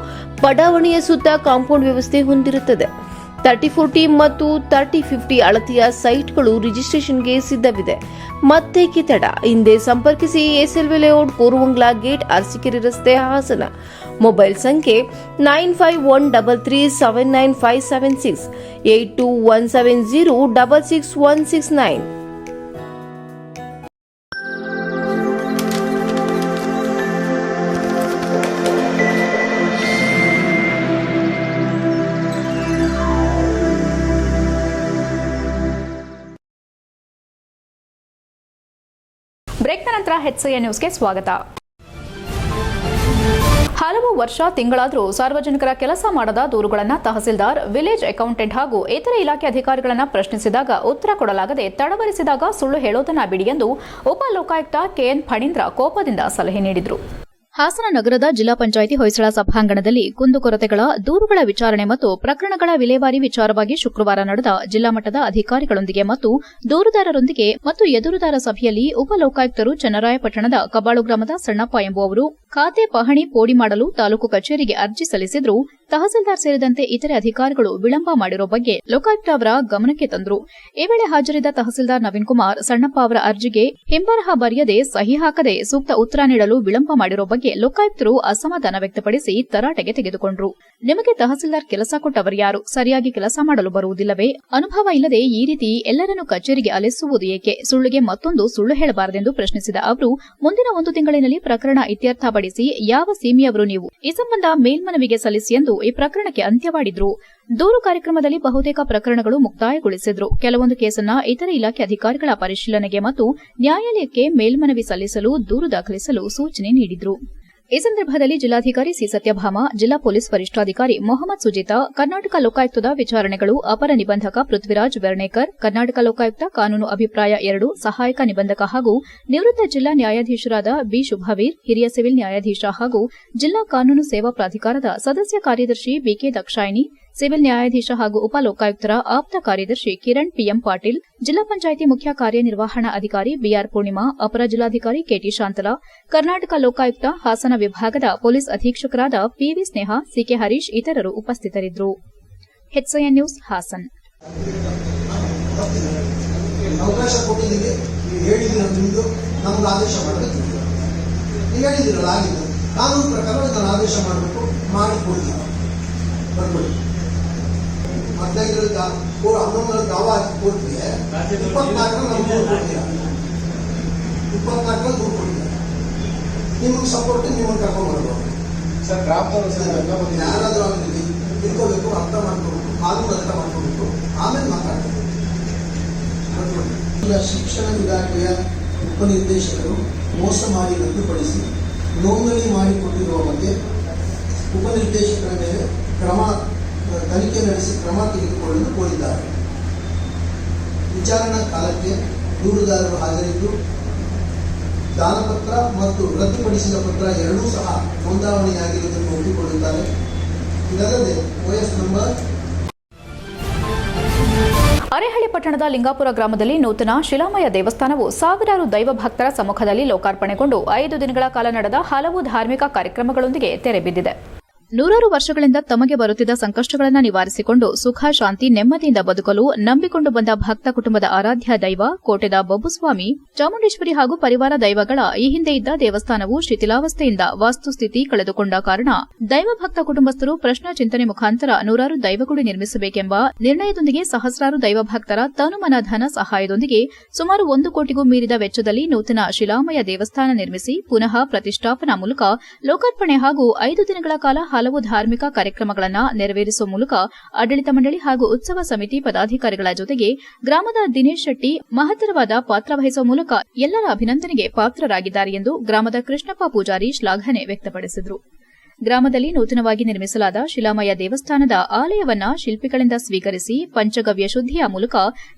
F: ಬಡಾವಣೆಯ ಸುತ್ತ ಕಾಂಪೌಂಡ್ ವ್ಯವಸ್ಥೆ ಹೊಂದಿರುತ್ತದೆ. 3040 ಮತ್ತು 3050 ಅಳತೆಯ ಸೈಟ್ಗಳು ರಿಜಿಸ್ಟ್ರೇಷನ್ಗೆ ಸಿದ್ಧವಿದೆ. ಮತ್ತೇಕೆ ತಡ? ಹಿಂದೆ ಸಂಪರ್ಕಿಸಿ. ಎಸ್ಎಲ್ವಿ ಲೇಔಟ್ ಪೂರ್ವಂಗ್ಲಾ ಗೇಟ್ ಅರಸೀಕೆರೆ ರಸ್ತೆ ಹಾಸನ. ಮೊಬೈಲ್ ಸಂಖ್ಯೆ 9513379576 8217066169.
A: ಬ್ರೇಕ್ನ ನಂತರ HCN ನ್ಯೂಸ್ಗೆ ಸ್ವಾಗತ. ಹಲವು ವರ್ಷ ತಿಂಗಳಾದರೂ ಸಾರ್ವಜನಿಕರ ಕೆಲಸ ಮಾಡದ ದೂರುಗಳನ್ನು ತಹಸೀಲ್ದಾರ್, ವಿಲೇಜ್ ಅಕೌಂಟೆಂಟ್ ಹಾಗೂ ಇತರೆ ಇಲಾಖೆ ಅಧಿಕಾರಿಗಳನ್ನು ಪ್ರಶ್ನಿಸಿದಾಗ ಉತ್ತರ ಕೊಡಲಾಗದೆ ತಡವರಿಸಿದಾಗ ಸುಳ್ಳು ಹೇಳೋದನ್ನ ಬಿಡಿ ಎಂದು ಉಪ ಲೋಕಾಯುಕ್ತ ಕೆಎನ್ ಫಣೀಂದ್ರ ಕೋಪದಿಂದ ಸಲಹೆ ನೀಡಿದರು.
B: ಹಾಸನ ನಗರದ ಜಿಲ್ಲಾ ಪಂಚಾಯಿತಿ ಹೊಯ್ಸಳ ಸಭಾಂಗಣದಲ್ಲಿ ಕುಂದುಕೊರತೆಗಳ, ದೂರುಗಳ ವಿಚಾರಣೆ ಮತ್ತು ಪ್ರಕರಣಗಳ ವಿಲೇವಾರಿ ವಿಚಾರವಾಗಿ ಶುಕ್ರವಾರ ನಡೆದ ಜಿಲ್ಲಾ ಮಟ್ಟದ ಅಧಿಕಾರಿಗಳೊಂದಿಗೆ ಮತ್ತು ದೂರುದಾರರೊಂದಿಗೆ ಮತ್ತು ಎದುರುದಾರ ಸಭೆಯಲ್ಲಿ ಉಪಲೋಕಾಯುಕ್ತರು ಚನ್ನರಾಯಪಟ್ಟಣದ ಕಬ್ಬಾಳು ಗ್ರಾಮದ ಸಣ್ಣಪ್ಪ ಎಂಬುವವರು ಖಾತೆ ಪಹಣಿ ಪೋಡಿ ಮಾಡಲು ತಾಲೂಕು ಕಚೇರಿಗೆ ಅರ್ಜಿ ಸಲ್ಲಿಸಿದ್ರು. ತಹಸೀಲ್ದಾರ್ ಸೇರಿದಂತೆ ಇತರೆ ಅಧಿಕಾರಿಗಳು ವಿಳಂಬ ಮಾಡಿರೋ ಬಗ್ಗೆ ಲೋಕಾಯುಕ್ತ ಅವರ ಗಮನಕ್ಕೆ ತಂದರು. ಈ ವೇಳೆ ಹಾಜರಿದ್ದ ತಹಸೀಲ್ದಾರ್ ನವೀನ್ ಕುಮಾರ್, ಸಣ್ಣಪ್ಪ ಅವರ ಅರ್ಜಿಗೆ ಹಿಂಬರಹ ಬರೆಯದೆ ಸಹಿ ಹಾಕದೆ ಸೂಕ್ತ ಉತ್ತರ ನೀಡಲು ವಿಳಂಬ ಮಾಡಿರೋ ಬಗ್ಗೆ ಲೋಕಾಯುಕ್ತರು ಅಸಮಾಧಾನ ವ್ಯಕ್ತಪಡಿಸಿ ತರಾಟೆಗೆ ತೆಗೆದುಕೊಂಡರು. ನಿಮಗೆ ತಹಸೀಲ್ದಾರ್ ಕೆಲಸ ಕೊಟ್ಟವರು ಯಾರು? ಸರಿಯಾಗಿ ಕೆಲಸ ಮಾಡಲು ಬರುವುದಿಲ್ಲವೇ? ಅನುಭವ ಇಲ್ಲದೆ ಈ ರೀತಿ ಎಲ್ಲರನ್ನೂ ಕಚೇರಿಗೆ ಅಲೆಸುವುದು ಏಕೆ? ಸುಳ್ಳಿಗೆ ಮತ್ತೊಂದು ಸುಳ್ಳು ಹೇಳಬಾರದೆಂದು ಪ್ರಶ್ನಿಸಿದ ಅವರು, ಮುಂದಿನ 1 ತಿಂಗಳಿನಲ್ಲಿ ಪ್ರಕರಣ ಇತ್ಯರ್ಥಪಡಿಸಿ ಯಾವ ಸೀಮೆಯವರು ನೀವು? ಈ ಸಂಬಂಧ ಮೇಲ್ಮನವಿಗೆ ಸಲ್ಲಿಸಿ ಎಂದು ಈ ಪ್ರಕರಣಕ್ಕೆ ಅಂತ್ಯವಾಡಿದ್ರು. ದೂರು ಕಾರ್ಯಕ್ರಮದಲ್ಲಿ ಬಹುತೇಕ ಪ್ರಕರಣಗಳು ಮುಕ್ತಾಯಗೊಳಿಸಿದ್ರು. ಕೆಲವೊಂದು ಕೇಸನ್ನ ಇತರೆ ಇಲಾಖೆ ಅಧಿಕಾರಿಗಳ ಪರಿಶೀಲನೆಗೆ ಮತ್ತು ನ್ಯಾಯಾಲಯಕ್ಕೆ ಮೇಲ್ಮನವಿ ಸಲ್ಲಿಸಲು ದೂರು ದಾಖಲಿಸಲು ಸೂಚನೆ ನೀಡಿದ್ರು. ಈ ಸಂದರ್ಭದಲ್ಲಿ ಜಿಲ್ಲಾಧಿಕಾರಿ ಸಿ ಸತ್ಯಭಾಮ, ಜಿಲ್ಲಾ ಪೊಲೀಸ್ ವರಿಷ್ಠಾಧಿಕಾರಿ ಮೊಹಮ್ಮದ್ ಸುಜಿತಾ, ಕರ್ನಾಟಕ ಲೋಕಾಯುಕ್ತದ ವಿಚಾರಣೆಗಳು ಅಪರ ನಿಬಂಧಕ ಪೃಥ್ವಿರಾಜ್ ವೆರ್ಣೇಕರ್, ಕರ್ನಾಟಕ ಲೋಕಾಯುಕ್ತ ಕಾನೂನು ಅಭಿಪ್ರಾಯ 2 ಸಹಾಯಕ ನಿಬಂಧಕ ಹಾಗೂ ನಿವೃತ್ತ ಜಿಲ್ಲಾ ನ್ಯಾಯಾಧೀಶರಾದ ಬಿ ಶುಭವೀರ್, ಹಿರಿಯ ಸಿವಿಲ್ ನ್ಯಾಯಾಧೀಶ ಹಾಗೂ ಜಿಲ್ಲಾ ಕಾನೂನು ಸೇವಾ ಪ್ರಾಧಿಕಾರದ ಸದಸ್ಯ ಕಾರ್ಯದರ್ಶಿ ಬಿಕೆ ದಕ್ಷಾಯಿನಿ, ಸಿವಿಲ್ ನ್ಯಾಯಾಧೀಶ ಹಾಗೂ ಉಪ ಲೋಕಾಯುಕ್ತರ ಆಪ್ತ ಕಾರ್ಯದರ್ಶಿ ಕಿರಣ್ ಪಿಎಂ ಪಾಟೀಲ್, ಜಿಲ್ಲಾ ಪಂಚಾಯಿತಿ ಮುಖ್ಯ ಕಾರ್ಯನಿರ್ವಹಣಾ ಅಧಿಕಾರಿ ಬಿಆರ್ ಪೂರ್ಣಿಮಾ, ಅಪರ ಜಿಲ್ಲಾಧಿಕಾರಿ ಕೆಟಿ ಶಾಂತಲಾ, ಕರ್ನಾಟಕ ಲೋಕಾಯುಕ್ತ ಹಾಸನ ವಿಭಾಗದ ಪೊಲೀಸ್ ಅಧೀಕ್ಷಕರಾದ ಪಿವಿ ಸ್ನೇಹ, ಸಿಕೆ ಹರೀಶ್ ಇತರರು ಉಪಸ್ಥಿತರಿದ್ದರು. HCN news Hassan.
G: ಅವಕಾಶ ಕೊಟ್ಟಿದ್ದೀವಿ, ನೀವು ಹೇಳಿದ್ದೀರ, ನಿಮ್ಮದು ನಮ್ಗೆ ಆದೇಶ ಮಾಡಬೇಕು. ನೀವು ಹೇಳಿದ್ದೀರಲ್ಲ, ಆಗಿದ್ದು ಕಾನೂನು ಪ್ರಕಾರ ನಾನು ಆದೇಶ ಮಾಡಬೇಕು, ಮಾಡಿಕೊಡ್ತೀವಿ, ಬರ್ಕೊಳ್ಳಿ. 15 11 ದಾವ ಹಾಕಿ ಕೊಡ್ತೀವಿ, 24 ನಮ್ಗೆ ದೂರು ಕೊಡ್ತೀರಾ, 24 ದೂರು ಕೊಡ್ತೀರಾ. ನಿಮ್ಗೆ ಸಪೋರ್ಟ್ ನಿಮ್ಮನ್ನು ಕರ್ಕೊಂಡು ಬರ್ಬೋದು ಸರ್. ಯಾರಾದರೂ ಆಗಲಿ ತಿಳ್ಕೋಬೇಕು, ಅರ್ಥ ಮಾಡ್ಕೋಬೇಕು, ಕಾನೂನು ಅರ್ಥ ಮಾಡ್ಕೋಬೇಕು, ಆಮೇಲೆ ಮಾತಾಡ್ಬೇಕು. ಶಿಕ್ಷಣ ಇಲಾಖೆಯ ಉಪನಿರ್ದೇಶಕರು ಮೋಸ ಮಾಡಿ ರದ್ದುಪಡಿಸಿ ನೋಂದಣಿ ಮಾಡಿಕೊಟ್ಟಿರುವ ಬಗ್ಗೆ ಉಪನಿರ್ದೇಶಕರ ಮೇಲೆ ತನಿಖೆ ನಡೆಸಿ ಕ್ರಮ ತೆಗೆದುಕೊಳ್ಳಲು ಕೋರಿದ್ದಾರೆ. ವಿಚಾರಣಾ ಕಾಲಕ್ಕೆ ದೂರುದಾರರು ಹಾಜರಿದ್ದು ದಾನಪತ್ರ ಮತ್ತು ರದ್ದುಪಡಿಸಿದ ಪತ್ರ ಎರಡೂ ಸಹ ನೋಂದಾವಣೆಯಾಗಿರುವುದನ್ನು ಒಪ್ಪಿಕೊಳ್ಳುತ್ತಾರೆ. ಇದಲ್ಲದೆ OS ನಂಬರ್.
A: ಅರೇಹಳ್ಳಿ ಪಟ್ಟಣದ ಲಿಂಗಾಪುರ ಗ್ರಾಮದಲ್ಲಿ ನೂತನ ಶಿಲಾಮಯ ದೇವಸ್ಥಾನವು ಸಾವಿರಾರು ದೈವ ಭಕ್ತರ ಸಮ್ಮುಖದಲ್ಲಿ ಲೋಕಾರ್ಪಣೆಗೊಂಡು 5 ದಿನಗಳ ಕಾಲ ನಡೆದ ಹಲವು ಧಾರ್ಮಿಕ ಕಾರ್ಯಕ್ರಮಗಳೊಂದಿಗೆ ತೆರೆಬಿದ್ದಿದೆ.
B: ನೂರಾರು ವರ್ಷಗಳಿಂದ ತಮಗೆ ಬರುತ್ತಿದ್ದ ಸಂಕಷ್ಟಗಳನ್ನು ನಿವಾರಿಸಿಕೊಂಡು ಸುಖ, ಶಾಂತಿ, ನೆಮ್ಮದಿಯಿಂದ ಬದುಕಲು ನಂಬಿಕೊಂಡು ಬಂದ ಭಕ್ತ ಕುಟುಂಬದ ಆರಾಧ್ಯ ದೈವ ಕೋಟೆದ ಬೊಬ್ಬುಸ್ವಾಮಿ, ಚಾಮುಂಡೇಶ್ವರಿ ಹಾಗೂ ಪರಿವಾರ ದೈವಗಳ ಈ ಹಿಂದೆ ಇದ್ದ ದೇವಸ್ಥಾನವು ಶಿಥಿಲಾವಸ್ಥೆಯಿಂದ ವಾಸ್ತುಸ್ಥಿತಿ ಕಳೆದುಕೊಂಡ ಕಾರಣ ದೈವ ಭಕ್ತ ಕುಟುಂಬಸ್ಥರು ಪ್ರಶ್ನಾ ಚಿಂತನೆ ಮುಖಾಂತರ ನೂರಾರು ದೈವಗುಡಿ ನಿರ್ಮಿಸಬೇಕೆಂಬ ನಿರ್ಣಯದೊಂದಿಗೆ ಸಹಸ್ರಾರು ದೈವ ಭಕ್ತರ ತನುಮನ ಧನ ಸಹಾಯದೊಂದಿಗೆ ಸುಮಾರು 1 ಕೋಟಿಗೂ ಮೀರಿದ ವೆಚ್ಚದಲ್ಲಿ ನೂತನ ಶಿಲಾಮಯ ದೇವಸ್ಥಾನ ನಿರ್ಮಿಸಿ ಪುನಃ ಪ್ರತಿಷ್ಠಾಪನಾ ಮೂಲಕ ಲೋಕಾರ್ಪಣೆ ಹಾಗೂ 5 ದಿನಗಳ ಕಾಲ ಹಲವು ಧಾರ್ಮಿಕ ಕಾರ್ಯಕ್ರಮಗಳನ್ನು ನೆರವೇರಿಸುವ ಮೂಲಕ ಆಡಳಿತ ಮಂಡಳಿ ಹಾಗೂ ಉತ್ಸವ ಸಮಿತಿ ಪದಾಧಿಕಾರಿಗಳ ಜೊತೆಗೆ ಗ್ರಾಮದ ದಿನೇಶ್ ಶೆಟ್ಟಿ ಮಹತ್ತರವಾದ ಪಾತ್ರ ವಹಿಸುವ ಮೂಲಕ ಎಲ್ಲರ ಅಭಿನಂದನೆಗೆ ಪಾತ್ರರಾಗಿದ್ದಾರೆ ಎಂದು ಗ್ರಾಮದ ಕೃಷ್ಣಪ್ಪ ಪೂಜಾರಿ ಶ್ಲಾಘನೆ ವ್ಯಕ್ತಪಡಿಸಿದರು. ಗ್ರಾಮದಲ್ಲಿ ನೂತನವಾಗಿ ನಿರ್ಮಿಸಲಾದ ಶಿಲಾಮಯ ದೇವಸ್ಥಾನದ ಆಲಯವನ್ನ ಶಿಲ್ಪಿಗಳಿಂದ ಸ್ವೀಕರಿಸಿ ಪಂಚಗವ್ಯ ಶುದ್ಧಿಯ ಮೂಲಕ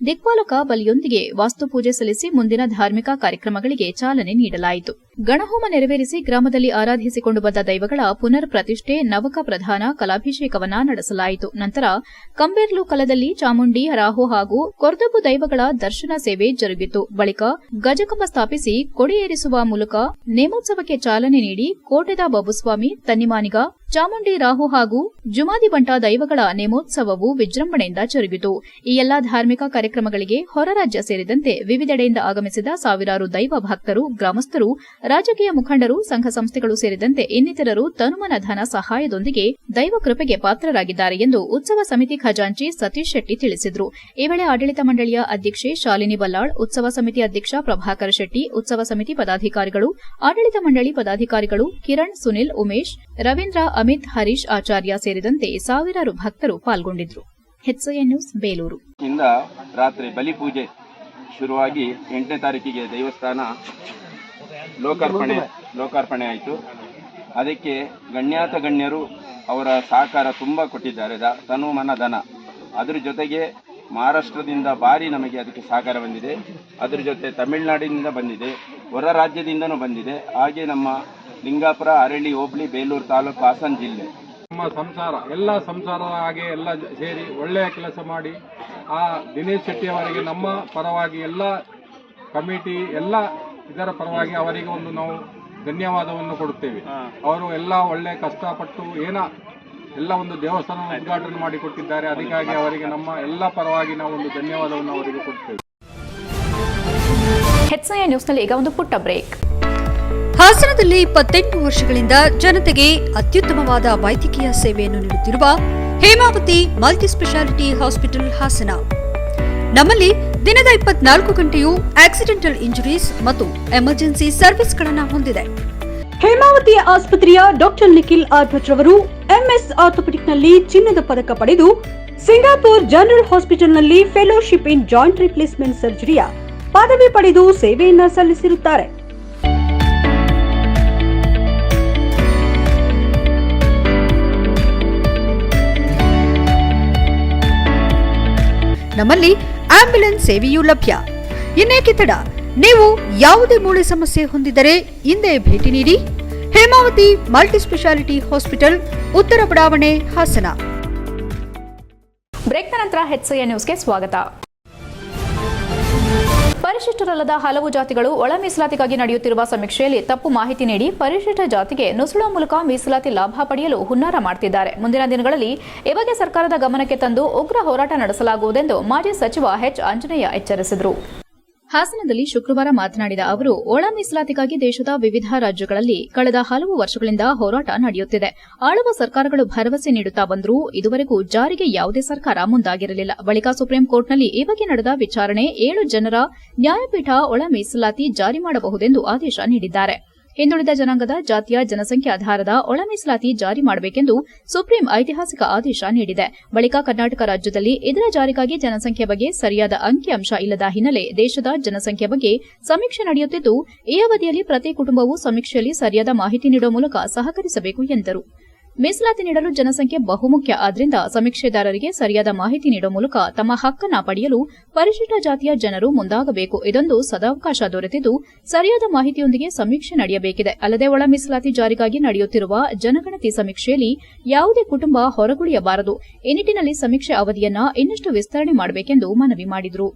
B: ದಿಕ್ಪಾಲಕ ಬಲಿಯೊಂದಿಗೆ ವಾಸ್ತುಪೂಜೆ ಸಲ್ಲಿಸಿ ಮುಂದಿನ ಧಾರ್ಮಿಕ ಕಾರ್ಯಕ್ರಮಗಳಿಗೆ ಚಾಲನೆ ನೀಡಲಾಯಿತು. ಗಣಹೋಮ ನೆರವೇರಿಸಿ ಗ್ರಾಮದಲ್ಲಿ ಆರಾಧಿಸಿಕೊಂಡು ಬಂದ ದೈವಗಳ ಪುನರ್ ಪ್ರತಿಷ್ಠೆ ನವಕ ಪ್ರಧಾನ ಕಲಾಭಿಷೇಕವನ್ನ ನಡೆಸಲಾಯಿತು. ನಂತರ ಕಂಬೇರ್ಲು ಕಲದಲ್ಲಿ ಚಾಮುಂಡಿ, ರಾಹು ಹಾಗೂ ಕೊರ್ದಬ್ಬು ದೈವಗಳ ದರ್ಶನ ಸೇವೆ ಜರುಗಿತು. ಬಳಿಕ ಗಜಕಂಬ ಸ್ಥಾಪಿಸಿ ಕೊಡಿ ಏರಿಸುವ ಮೂಲಕ ನೇಮೋತ್ಸವಕ್ಕೆ ಚಾಲನೆ ನೀಡಿ ಕೋಟೆದ ಬಾಬುಸ್ವಾಮಿ, ತನ್ನಿಮಾನಿಗ, ಚಾಮುಂಡಿ, ರಾಹು ಹಾಗೂ ಜುಮಾದಿ ಬಂಟ ದೈವಗಳ ನೇಮೋತ್ಸವವು ವಿಜೃಂಭಣೆಯಿಂದ ಜರುಗಿತು. ಈ ಎಲ್ಲಾ ಧಾರ್ಮಿಕ ಕಾರ್ಯಕ್ರಮಗಳಿಗೆ ಹೊರ ರಾಜ್ಯ ಸೇರಿದಂತೆ ವಿವಿಧೆಡೆಯಿಂದ ಆಗಮಿಸಿದ ಸಾವಿರಾರು ದೈವ ಭಕ್ತರು, ಗ್ರಾಮಸ್ಥರು, ರಾಜಕೀಯ ಮುಖಂಡರು, ಸಂಘ ಸಂಸ್ಥೆಗಳು ಸೇರಿದಂತೆ ಇನ್ನಿತರರು ತನುಮನ ಧನ ಸಹಾಯದೊಂದಿಗೆ ದೈವ ಕೃಪೆಗೆ ಪಾತ್ರರಾಗಿದ್ದಾರೆ ಎಂದು ಉತ್ಸವ ಸಮಿತಿ ಖಜಾಂಚಿ ಸತೀಶ್ ಶೆಟ್ಟಿ ತಿಳಿಸಿದರು. ಈ ವೇಳೆ ಆಡಳಿತ ಮಂಡಳಿಯ ಅಧ್ಯಕ್ಷೆ ಶಾಲಿನಿ ಬಲ್ಲಾಳ್, ಉತ್ಸವ ಸಮಿತಿ ಅಧ್ಯಕ್ಷ ಪ್ರಭಾಕರ್ ಶೆಟ್ಟಿ, ಉತ್ಸವ ಸಮಿತಿ ಪದಾಧಿಕಾರಿಗಳು, ಆಡಳಿತ ಮಂಡಳಿ ಪದಾಧಿಕಾರಿಗಳು ಕಿರಣ್, ಸುನಿಲ್, ಉಮೇಶ್, ರವೀಂದ್ರ, ಅಮಿತ್, ಹರೀಶ್, ಆಚಾರ್ಯ ಸೇರಿದಂತೆ ಸಾವಿರಾರು ಭಕ್ತರು ಪಾಲ್ಗೊಂಡಿದ್ದರು. HCN news Belur.
H: ಇಂದ ರಾತ್ರಿ ಬಲಿಪೂಜೆ ಶುರುವಾಗಿ 8ನೇ ತಾರೀಕಿಗೆ ದೇವಸ್ಥಾನ ಲೋಕಾರ್ಪಣೆ ಆಯಿತು. ಅದಕ್ಕೆ ಗಣ್ಯಾತ ಗಣ್ಯರು ಅವರ ಸಹಕಾರ ತುಂಬ ಕೊಟ್ಟಿದ್ದಾರೆ, ತನು ಮನ ಧನ. ಅದರ ಜೊತೆಗೆ ಮಹಾರಾಷ್ಟ್ರದಿಂದ ಭಾರಿ ನಮಗೆ ಅದಕ್ಕೆ ಸಹಕಾರ ಬಂದಿದೆ. ಅದರ ಜೊತೆ ತಮಿಳುನಾಡಿನಿಂದ ಬಂದಿದೆ, ಹೊರ ರಾಜ್ಯದಿಂದನೂ ಬಂದಿದೆ. ಹಾಗೆ ನಮ್ಮ ಲಿಂಗಾಪುರ, ಅರಳಿ ಹೋಬಳಿ, ಬೇಲೂರು ತಾಲೂಕು, ಹಾಸನ ಜಿಲ್ಲೆ.
I: ನಮ್ಮ ಎಲ್ಲ ಸಂಸಾರದ ಹಾಗೆ ಎಲ್ಲ ಸೇರಿ ಒಳ್ಳೆಯ ಕೆಲಸ ಮಾಡಿ ಆ ದಿನೇಶ್ ಶೆಟ್ಟಿ ಅವರಿಗೆ ನಮ್ಮ ಪರವಾಗಿ ಎಲ್ಲ ಕಮಿಟಿ ಎಲ್ಲ ಇದರ ಪರವಾಗಿ ಅವರಿಗೆ ಒಂದು ನಾವು ಧನ್ಯವಾದವನ್ನು ಕೊಡುತ್ತೇವೆ. ಅವರು ಎಲ್ಲ ಒಳ್ಳೆ ಕಷ್ಟಪಟ್ಟು ಎಲ್ಲ ಒಂದು ದೇವಸ್ಥಾನ ಉದ್ಘಾಟನೆ ಮಾಡಿಕೊಟ್ಟಿದ್ದಾರೆ. ಅದಕ್ಕಾಗಿ ಅವರಿಗೆ ನಮ್ಮ ಎಲ್ಲ ಪರವಾಗಿ ನಾವು ಒಂದು ಧನ್ಯವಾದವನ್ನು ಅವರಿಗೆ ಕೊಡುತ್ತೇವೆ.
A: HCN ನ್ಯೂಸ್ನಲ್ಲಿ ಈಗ ಒಂದು ಪುಟ್ಟ ಬ್ರೇಕ್.
J: ಹಾಸನದಲ್ಲಿ 28 ವರ್ಷಗಳಿಂದ ಜನತೆಗೆ ಅತ್ಯುತ್ತಮವಾದ ವೈದ್ಯಕೀಯ ಸೇವೆಯನ್ನು ನೀಡುತ್ತಿರುವ ಹೇಮಾವತಿ ಮಲ್ಟಿಸ್ಪೆಷಾಲಿಟಿ ಹಾಸ್ಪಿಟಲ್ ಹಾಸನ. ನಮ್ಮಲ್ಲಿ ದಿನದ 24 ಗಂಟೆಯೂ ಆಕ್ಸಿಡೆಂಟಲ್ ಇಂಜುರೀಸ್ ಮತ್ತು ಎಮರ್ಜೆನ್ಸಿ ಸರ್ವಿಸ್ಗಳನ್ನು ಹೊಂದಿದೆ.
K: ಹೇಮಾವತಿ ಆಸ್ಪತ್ರೆಯ ಡಾಕ್ಟರ್ ನಿಖಿಲ್ ಆರ್ ಭಟ್ ರವರು MS ಆರ್ಥೋಪೆಡಿಕ್ನಲ್ಲಿ ಚಿನ್ನದ ಪದಕ ಪಡೆದು ಸಿಂಗಾಪುರ್ ಜನರಲ್ ಹಾಸ್ಪಿಟಲ್ನಲ್ಲಿ ಫೆಲೋಶಿಪ್ ಇನ್ ಜಾಯಿಂಟ್ ರಿಪ್ಲೇಸ್ಮೆಂಟ್ ಸರ್ಜರಿಯ ಪದವಿ ಪಡೆದು ಸೇವೆಯನ್ನ ಸಲ್ಲಿಸಿರುತ್ತಾರೆ.
J: ನಮ್ಮಲ್ಲಿ ಆಂಬ್ಯುಲೆನ್ಸ್ ಸೇವೆಯೂ ಲಭ್ಯ. ಇನ್ನೇಕೆ ತಡ? ನೀವು ಯಾವುದೇ ಮೂಳೆ ಸಮಸ್ಯೆ ಹೊಂದಿದ್ದರೆ ಹಿಂದೆ ಭೇಟಿ ನೀಡಿ. ಹೇಮಾವತಿ ಮಲ್ಟಿಸ್ಪೆಷಾಲಿಟಿ ಹಾಸ್ಪಿಟಲ್, ಉತ್ತರ ಬಡಾವಣೆ, ಹಾಸನ.
A: ಬ್ರೇಕ್ನ ನಂತರ HCN ನ್ಯೂಸ್ಗೆ ಸ್ವಾಗತ. ಪರಿಶಿಷ್ಟರಲ್ಲದ ಹಲವು ಜಾತಿಗಳು ಒಳ ಮೀಸಲಾತಿಗಾಗಿ ನಡೆಯುತ್ತಿರುವ ಸಮೀಕ್ಷೆಯಲ್ಲಿ ತಪ್ಪು ಮಾಹಿತಿ ನೀಡಿ ಪರಿಶಿಷ್ಟ ಜಾತಿಗೆ ನುಸುಳುವ ಮೂಲಕ ಮೀಸಲಾತಿ ಲಾಭ ಪಡೆಯಲು ಹುನ್ನಾರ ಮಾಡುತ್ತಿದ್ದಾರೆ. ಮುಂದಿನ ದಿನಗಳಲ್ಲಿ ಈ ಬಗ್ಗೆ ಸರ್ಕಾರದ ಗಮನಕ್ಕೆ ತಂದು ಉಗ್ರ ಹೋರಾಟ ನಡೆಸಲಾಗುವುದೆಂದು ಮಾಜಿ ಸಚಿವ H. ಆಂಜನೇಯ ಎಚ್ಚರಿಸಿದರು.
B: ಹಾಸನದಲ್ಲಿ ಶುಕ್ರವಾರ ಮಾತನಾಡಿದ ಅವರು, ಒಳ ಮೀಸಲಾತಿಗಾಗಿ ದೇಶದ ವಿವಿಧ ರಾಜ್ಯಗಳಲ್ಲಿ ಕಳೆದ ಹಲವು ವರ್ಷಗಳಿಂದ ಹೋರಾಟ ನಡೆಯುತ್ತಿದೆ. ಆಳುವ ಸರ್ಕಾರಗಳು ಭರವಸೆ ನೀಡುತ್ತಾ ಬಂದರೂ ಇದುವರೆಗೂ ಜಾರಿಗೆ ಯಾವುದೇ ಸರ್ಕಾರ ಮುಂದಾಗಿರಲಿಲ್ಲ. ಬಳಿಕ ಸುಪ್ರೀಂ ಕೋರ್ಟ್ನಲ್ಲಿ ಈ ಬಗ್ಗೆ ನಡೆದ ವಿಚಾರಣೆ 7 ಜನರ ನ್ಯಾಯಪೀಠ ಒಳ ಮೀಸಲಾತಿ ಜಾರಿ ಮಾಡಬಹುದೆಂದು ಆದೇಶ ನೀಡಿದ್ದಾರೆ. ಹಿಂದುಳಿದ ಜನಾಂಗದ ಜಾತಿಯ ಜನಸಂಖ್ಯೆ ಆಧಾರದ ಒಳ ಮೀಸಲಾತಿ ಜಾರಿ ಮಾಡಬೇಕೆಂದು ಸುಪ್ರೀಂ ಐತಿಹಾಸಿಕ ಆದೇಶ ನೀಡಿದೆ. ಬಳಿಕ ಕರ್ನಾಟಕ ರಾಜ್ಯದಲ್ಲಿ ಇದರ ಜಾರಿಗಾಗಿ ಜನಸಂಖ್ಯೆ ಬಗ್ಗೆ ಸರಿಯಾದ ಅಂಕಿಅಂಶ ಇಲ್ಲದ ಹಿನ್ನೆಲೆ ದೇಶದ ಜನಸಂಖ್ಯೆ ಬಗ್ಗೆ ಸಮೀಕ್ಷೆ ನಡೆಯುತ್ತಿದ್ದು, ಈ ಅವಧಿಯಲ್ಲಿ ಪ್ರತಿ ಕುಟುಂಬವು ಸಮೀಕ್ಷೆಯಲ್ಲಿ ಸರಿಯಾದ ಮಾಹಿತಿ ನೀಡುವ ಮೂಲಕ ಸಹಕರಿಸಬೇಕು ಎಂದರು. ಮೀಸಲಾತಿ ನೀಡಲು ಜನಸಂಖ್ಯೆ ಬಹುಮುಖ್ಯ. ಆದ್ದರಿಂದ ಸಮೀಕ್ಷೆದಾರರಿಗೆ ಸರಿಯಾದ ಮಾಹಿತಿ ನೀಡುವ ಮೂಲಕ ತಮ್ಮ ಹಕ್ಕನ್ನು ಪಡೆಯಲು ಪರಿಶಿಷ್ಟ ಜಾತಿಯ ಜನರು ಮುಂದಾಗಬೇಕು. ಇದೊಂದು ಸದಾವಕಾಶ ದೊರೆತಿದ್ದು ಸರಿಯಾದ ಮಾಹಿತಿಯೊಂದಿಗೆ ಸಮೀಕ್ಷೆ ನಡೆಯಬೇಕಿದೆ. ಅಲ್ಲದೆ ಒಳ ಮೀಸಲಾತಿ ಜಾರಿಗಾಗಿ ನಡೆಯುತ್ತಿರುವ ಜನಗಣತಿ ಸಮೀಕ್ಷೆಯಲ್ಲಿ ಯಾವುದೇ ಕುಟುಂಬ ಹೊರಗುಳಿಯಬಾರದು. ಈ ನಿಟ್ಟಿನಲ್ಲಿ ಸಮೀಕ್ಷೆ ಅವಧಿಯನ್ನ ಇನ್ನಷ್ಟು ವಿಸ್ತರಣೆ ಮಾಡಬೇಕೆಂದು ಮನವಿ ಮಾಡಿದರು.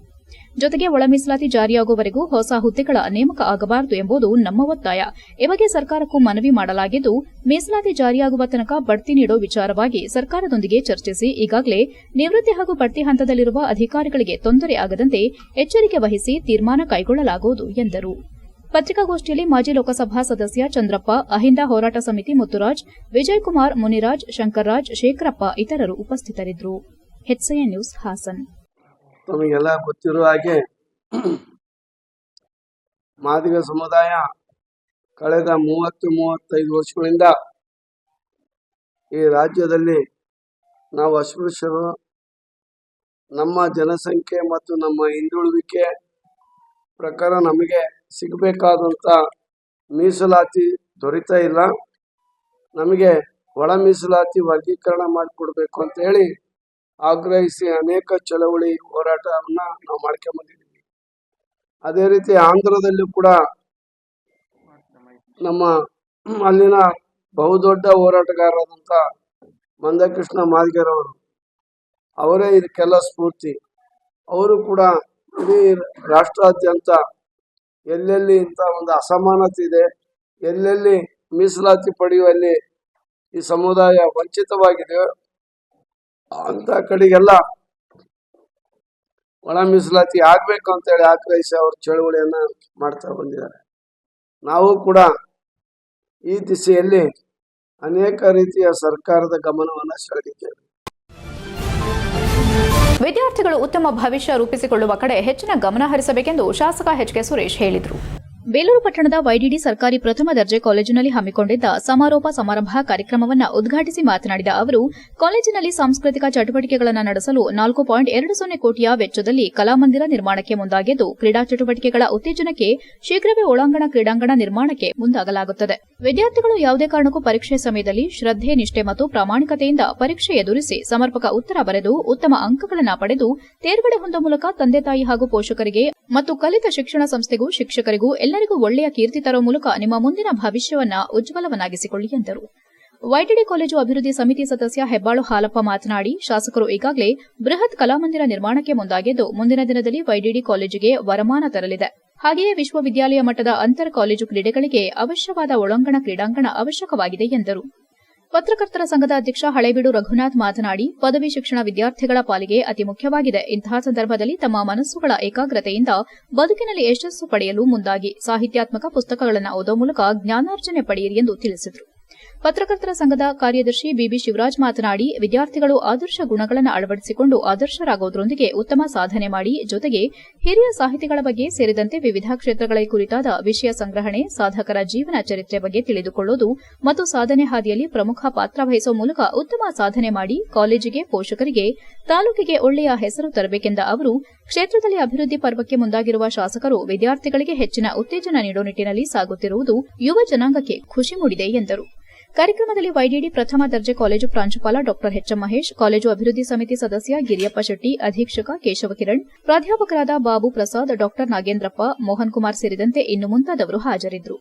B: ಜೊತೆಗೆ ಒಳ ಮೀಸಲಾತಿ ಜಾರಿಯಾಗುವವರೆಗೂ ಹೊಸ ಹುದ್ದೆಗಳ ನೇಮಕ ಆಗಬಾರದು ಎಂಬುದು ನಮ್ಮ ಒತ್ತಾಯ. ಈ ಬಗ್ಗೆ ಸರ್ಕಾರಕ್ಕೂ ಮನವಿ ಮಾಡಲಾಗಿದ್ದು, ಮೀಸಲಾತಿ ಜಾರಿಯಾಗುವ ತನಕ ಬಡ್ತಿ ನೀಡೋ ವಿಚಾರವಾಗಿ ಸರ್ಕಾರದೊಂದಿಗೆ ಚರ್ಚಿಸಿ ಈಗಾಗಲೇ ನಿವೃತ್ತಿ ಹಾಗೂ ಬಡ್ತಿ ಹಂತದಲ್ಲಿರುವ ಅಧಿಕಾರಿಗಳಿಗೆ ತೊಂದರೆ ಆಗದಂತೆ ಎಚ್ಚರಿಕೆ ವಹಿಸಿ ತೀರ್ಮಾನ ಕೈಗೊಳ್ಳಲಾಗುವುದು ಎಂದರು. ಪತ್ರಿಕಾಗೋಷ್ಠಿಯಲ್ಲಿ ಮಾಜಿ ಲೋಕಸಭಾ ಸದಸ್ಯ ಚಂದ್ರಪ್ಪ, ಅಹಿಂದ ಹೋರಾಟ ಸಮಿತಿ ಮುತ್ತುರಾಜ್, ವಿಜಯಕುಮಾರ್, ಮುನಿರಾಜ್, ಶಂಕರ್ರಾಜ್, ಶೇಖರಪ್ಪ ಇತರರು ಉಪಸ್ಥಿತರಿದ್ದರು. HCN news Hassan.
L: ನಮಗೆಲ್ಲ ಗೊತ್ತಿರುವ ಹಾಗೆ ಮಾದಿಗ ಸಮುದಾಯ ಕಳೆದ 30-35 ವರ್ಷಗಳಿಂದ ಈ ರಾಜ್ಯದಲ್ಲಿ ನಾವು ಅಸ್ಪೃಶ್ಯರು, ನಮ್ಮ ಜನಸಂಖ್ಯೆ ಮತ್ತು ನಮ್ಮ ಹಿಂದುಳುವಿಕೆ ಪ್ರಕಾರ ನಮಗೆ ಸಿಗಬೇಕಾದಂಥ ಮೀಸಲಾತಿ ದೊರೀತಾ ಇಲ್ಲ. ನಮಗೆ ಒಳ ಮೀಸಲಾತಿ ವರ್ಗೀಕರಣ ಮಾಡಿಕೊಡ್ಬೇಕು ಅಂತ ಹೇಳಿ ಆಗ್ರಹಿಸಿ ಅನೇಕ ಚಳವಳಿ ಹೋರಾಟವನ್ನ ನಾವು ಮಾಡ್ಕೊಂಡ್ಬಂದಿದ್ದೀವಿ. ಅದೇ ರೀತಿ ಆಂಧ್ರದಲ್ಲೂ ಕೂಡ ನಮ್ಮ ಅಲ್ಲಿನ ಬಹುದೊಡ್ಡ ಹೋರಾಟಗಾರರಾದಂಥ ಮಂದಕೃಷ್ಣ ಮಾದಿಗರ್ ಅವರೇ ಇದಕ್ಕೆಲ್ಲ ಸ್ಫೂರ್ತಿ. ಅವರು ಕೂಡ ಇಡೀ ರಾಷ್ಟ್ರಾದ್ಯಂತ ಎಲ್ಲೆಲ್ಲಿ ಇಂಥ ಒಂದು ಅಸಮಾನತೆ ಇದೆ, ಎಲ್ಲೆಲ್ಲಿ ಮೀಸಲಾತಿ ಪಡೆಯುವಲ್ಲಿ ಈ ಸಮುದಾಯ ವಂಚಿತವಾಗಿದೆ ಅಂತ ಕಡೆಗೆಲ್ಲ ಒಳ ಮೀಸಲಾತಿ ಆಗ್ಬೇಕು ಅಂತೇಳಿ ಆಗ್ರಹಿಸಿ ಅವರು ಚಳವಳಿಯನ್ನ ಮಾಡ್ತಾ ಬಂದಿದ್ದಾರೆ. ನಾವು ಕೂಡ ಈ ದಿಸೆಯಲ್ಲಿ ಅನೇಕ ರೀತಿಯ ಸರ್ಕಾರದ ಗಮನವನ್ನು ಸೆಳೆದಿದ್ದೇವೆ.
A: ವಿದ್ಯಾರ್ಥಿಗಳು ಉತ್ತಮ ಭವಿಷ್ಯ ರೂಪಿಸಿಕೊಳ್ಳುವ ಕಡೆ ಹೆಚ್ಚಿನ ಗಮನ ಹರಿಸಬೇಕೆಂದು ಶಾಸಕ ಎಚ್.ಕೆ. ಸುರೇಶ್ ಹೇಳಿದರು.
B: ಬೇಲೂರು ಪಟ್ಟಣದ ವೈಡಿಡಿ ಸರ್ಕಾರಿ ಪ್ರಥಮ ದರ್ಜೆ ಕಾಲೇಜಿನಲ್ಲಿ ಹಮ್ಮಿಕೊಂಡಿದ್ದ ಸಮಾರೋಪ ಸಮಾರಂಭ ಕಾರ್ಯಕ್ರಮವನ್ನು ಉದ್ಘಾಟಿಸಿ ಮಾತನಾಡಿದ ಅವರು, ಕಾಲೇಜಿನಲ್ಲಿ ಸಾಂಸ್ಕೃತಿಕ ಚಟುವಟಿಕೆಗಳನ್ನು ನಡೆಸಲು 4.20 ಕೋಟಿಯ ವೆಚ್ಚದಲ್ಲಿ ಕಲಾಮಂದಿರ ನಿರ್ಮಾಣಕ್ಕೆ ಮುಂದಾಗಿದ್ದು, ಕ್ರೀಡಾ ಚಟುವಟಿಕೆಗಳ ಉತ್ತೇಜನಕ್ಕೆ ಶೀಘ್ರವೇ ಒಳಾಂಗಣ ಕ್ರೀಡಾಂಗಣ ನಿರ್ಮಾಣಕ್ಕೆ ಮುಂದಾಗಲಾಗುತ್ತದೆ. ವಿದ್ಯಾರ್ಥಿಗಳು ಯಾವುದೇ ಕಾರಣಕ್ಕೂ ಪರೀಕ್ಷೆ ಸಮಯದಲ್ಲಿ ಶ್ರದ್ಧೆ, ನಿಷ್ಠೆ ಮತ್ತು ಪ್ರಾಮಾಣಿಕತೆಯಿಂದ ಪರೀಕ್ಷೆ ಎದುರಿಸಿ ಸಮರ್ಪಕ ಉತ್ತರ ಬರೆದು ಉತ್ತಮ ಅಂಕಗಳನ್ನು ಪಡೆದು ತೇರ್ಗಡೆ ಹೊಂದುವ ಮೂಲಕ ತಂದೆ ತಾಯಿ ಹಾಗೂ ಪೋಷಕರಿಗೆ ಮತ್ತು ಕಲಿತ ಶಿಕ್ಷಣ ಸಂಸ್ಥೆಗೂ ಶಿಕ್ಷಕರಿಗೂ ಎಲ್ಲರಿಗೂ ಒಳ್ಳೆಯ ಕೀರ್ತಿ ತರುವ ಮೂಲಕ ನಿಮ್ಮ ಮುಂದಿನ ಭವಿಷ್ಯವನ್ನು ಉಜ್ವಲವನ್ನಾಗಿಸಿಕೊಳ್ಳಿ ಎಂದರು. ವೈಟಿಡಿ ಕಾಲೇಜು ಅಭಿವೃದ್ಧಿ ಸಮಿತಿ ಸದಸ್ಯ ಹೆಬ್ಬಾಳು ಹಾಲಪ್ಪ ಮಾತನಾಡಿ, ಶಾಸಕರು ಈಗಾಗಲೇ ಬೃಹತ್ ಕಲಾಮಂದಿರ ನಿರ್ಮಾಣಕ್ಕೆ ಮುಂದಾಗಿದ್ದು, ಮುಂದಿನ ದಿನದಲ್ಲಿ ವೈಟಿಡಿ ಕಾಲೇಜಿಗೆ ವರಮಾನ ತರಲಿದೆ. ಹಾಗೆಯೇ ವಿಶ್ವವಿದ್ಯಾಲಯ ಮಟ್ಟದ ಅಂತರ್ ಕಾಲೇಜು ಕ್ರೀಡೆಗಳಿಗೆ ಅವಶ್ಯವಾದ ಒಳಾಂಗಣ ಕ್ರೀಡಾಂಗಣ ಅವಶ್ಯಕವಾಗಿದೆ ಎಂದರು. ಪತ್ರಕರ್ತರ ಸಂಘದ ಅಧ್ಯಕ್ಷ ಹಳೇಬೀಡು ರಘುನಾಥ್ ಮಾತನಾಡಿ, ಪದವಿ ಶಿಕ್ಷಣ ವಿದ್ಯಾರ್ಥಿಗಳ ಪಾಲಿಗೆ ಅತಿ ಮುಖ್ಯವಾಗಿದೆ. ಇಂತಹ ಸಂದರ್ಭದಲ್ಲಿ ತಮ್ಮ ಮನಸ್ಸುಗಳ ಏಕಾಗ್ರತೆಯಿಂದ ಬದುಕಿನಲ್ಲಿ ಯಶಸ್ಸು ಪಡೆಯಲು ಮುಂದಾಗಿ ಸಾಹಿತ್ಯಾತ್ಮಕ ಪುಸ್ತಕಗಳನ್ನು ಓದುವ ಮೂಲಕ ಜ್ಞಾನಾರ್ಜನೆ ಪಡೆಯಿರಿ ಎಂದು ತಿಳಿಸಿದರು. ಪತ್ರಕರ್ತರ ಸಂಘದ ಕಾರ್ಯದರ್ಶಿ ಬಿಬಿ ಶಿವರಾಜ್ ಮಾತನಾಡಿ, ವಿದ್ಯಾರ್ಥಿಗಳು ಆದರ್ಶ ಗುಣಗಳನ್ನು ಅಳವಡಿಸಿಕೊಂಡು ಆದರ್ಶರಾಗುವುದರೊಂದಿಗೆ ಉತ್ತಮ ಸಾಧನೆ ಮಾಡಿ, ಜೊತೆಗೆ ಹಿರಿಯ ಸಾಹಿತಿಗಳ ಬಗ್ಗೆ ಸೇರಿದಂತೆ ವಿವಿಧ ಕ್ಷೇತ್ರಗಳ ಕುರಿತಾದ ವಿಷಯ ಸಂಗ್ರಹಣೆ, ಸಾಧಕರ ಜೀವನ ಚರಿತ್ರೆ ಬಗ್ಗೆ ತಿಳಿದುಕೊಳ್ಳುವುದು ಮತ್ತು ಸಾಧನೆ ಹಾದಿಯಲ್ಲಿ ಪ್ರಮುಖ ಪಾತ್ರ ವಹಿಸುವ ಮೂಲಕ ಉತ್ತಮ ಸಾಧನೆ ಮಾಡಿ ಕಾಲೇಜಿಗೆ, ಪೋಷಕರಿಗೆ, ತಾಲೂಕಿಗೆ ಒಳ್ಳೆಯ ಹೆಸರು ತರಬೇಕೆಂದ ಅವರು, ಕ್ಷೇತ್ರದಲ್ಲಿ ಅಭಿವೃದ್ಧಿ ಪರ್ವಕ್ಕೆ ಮುಂದಾಗಿರುವ ಶಾಸಕರು ವಿದ್ಯಾರ್ಥಿಗಳಿಗೆ ಹೆಚ್ಚಿನ ಉತ್ತೇಜನ ನೀಡುವ ನಿಟ್ಟಿನಲ್ಲಿ ಸಾಗುತ್ತಿರುವುದು ಯುವ ಜನಾಂಗಕ್ಕೆ ಖುಷಿ ಮೂಡಿದೆ ಎಂದರು. ಕಾರ್ಯಕ್ರಮದಲ್ಲಿ ವೈಡಿಡಿ ಪ್ರಥಮ ದರ್ಜೆ ಕಾಲೇಜು ಪ್ರಾಂಶುಪಾಲ ಡಾ ಎಚ್. ಎಂ. ಮಹೇಶ್, ಕಾಲೇಜು ಅಭಿವೃದ್ಧಿ ಸಮಿತಿ ಸದಸ್ಯ ಗಿರಿಯಪ್ಪ ಶೆಟ್ಟಿ, ಅಧೀಕ್ಷಕ ಕೇಶವ ಕಿರಣ್, ಪ್ರಾಧ್ಯಾಪಕರಾದ ಬಾಬು ಪ್ರಸಾದ್, ಡಾ ನಾಗೇಂದ್ರಪ್ಪ, ಮೋಹನ್ ಕುಮಾರ್ ಸೇರಿದಂತೆ ಇನ್ನು ಮುಂತಾದವರು ಹಾಜರಿದ್ದರು.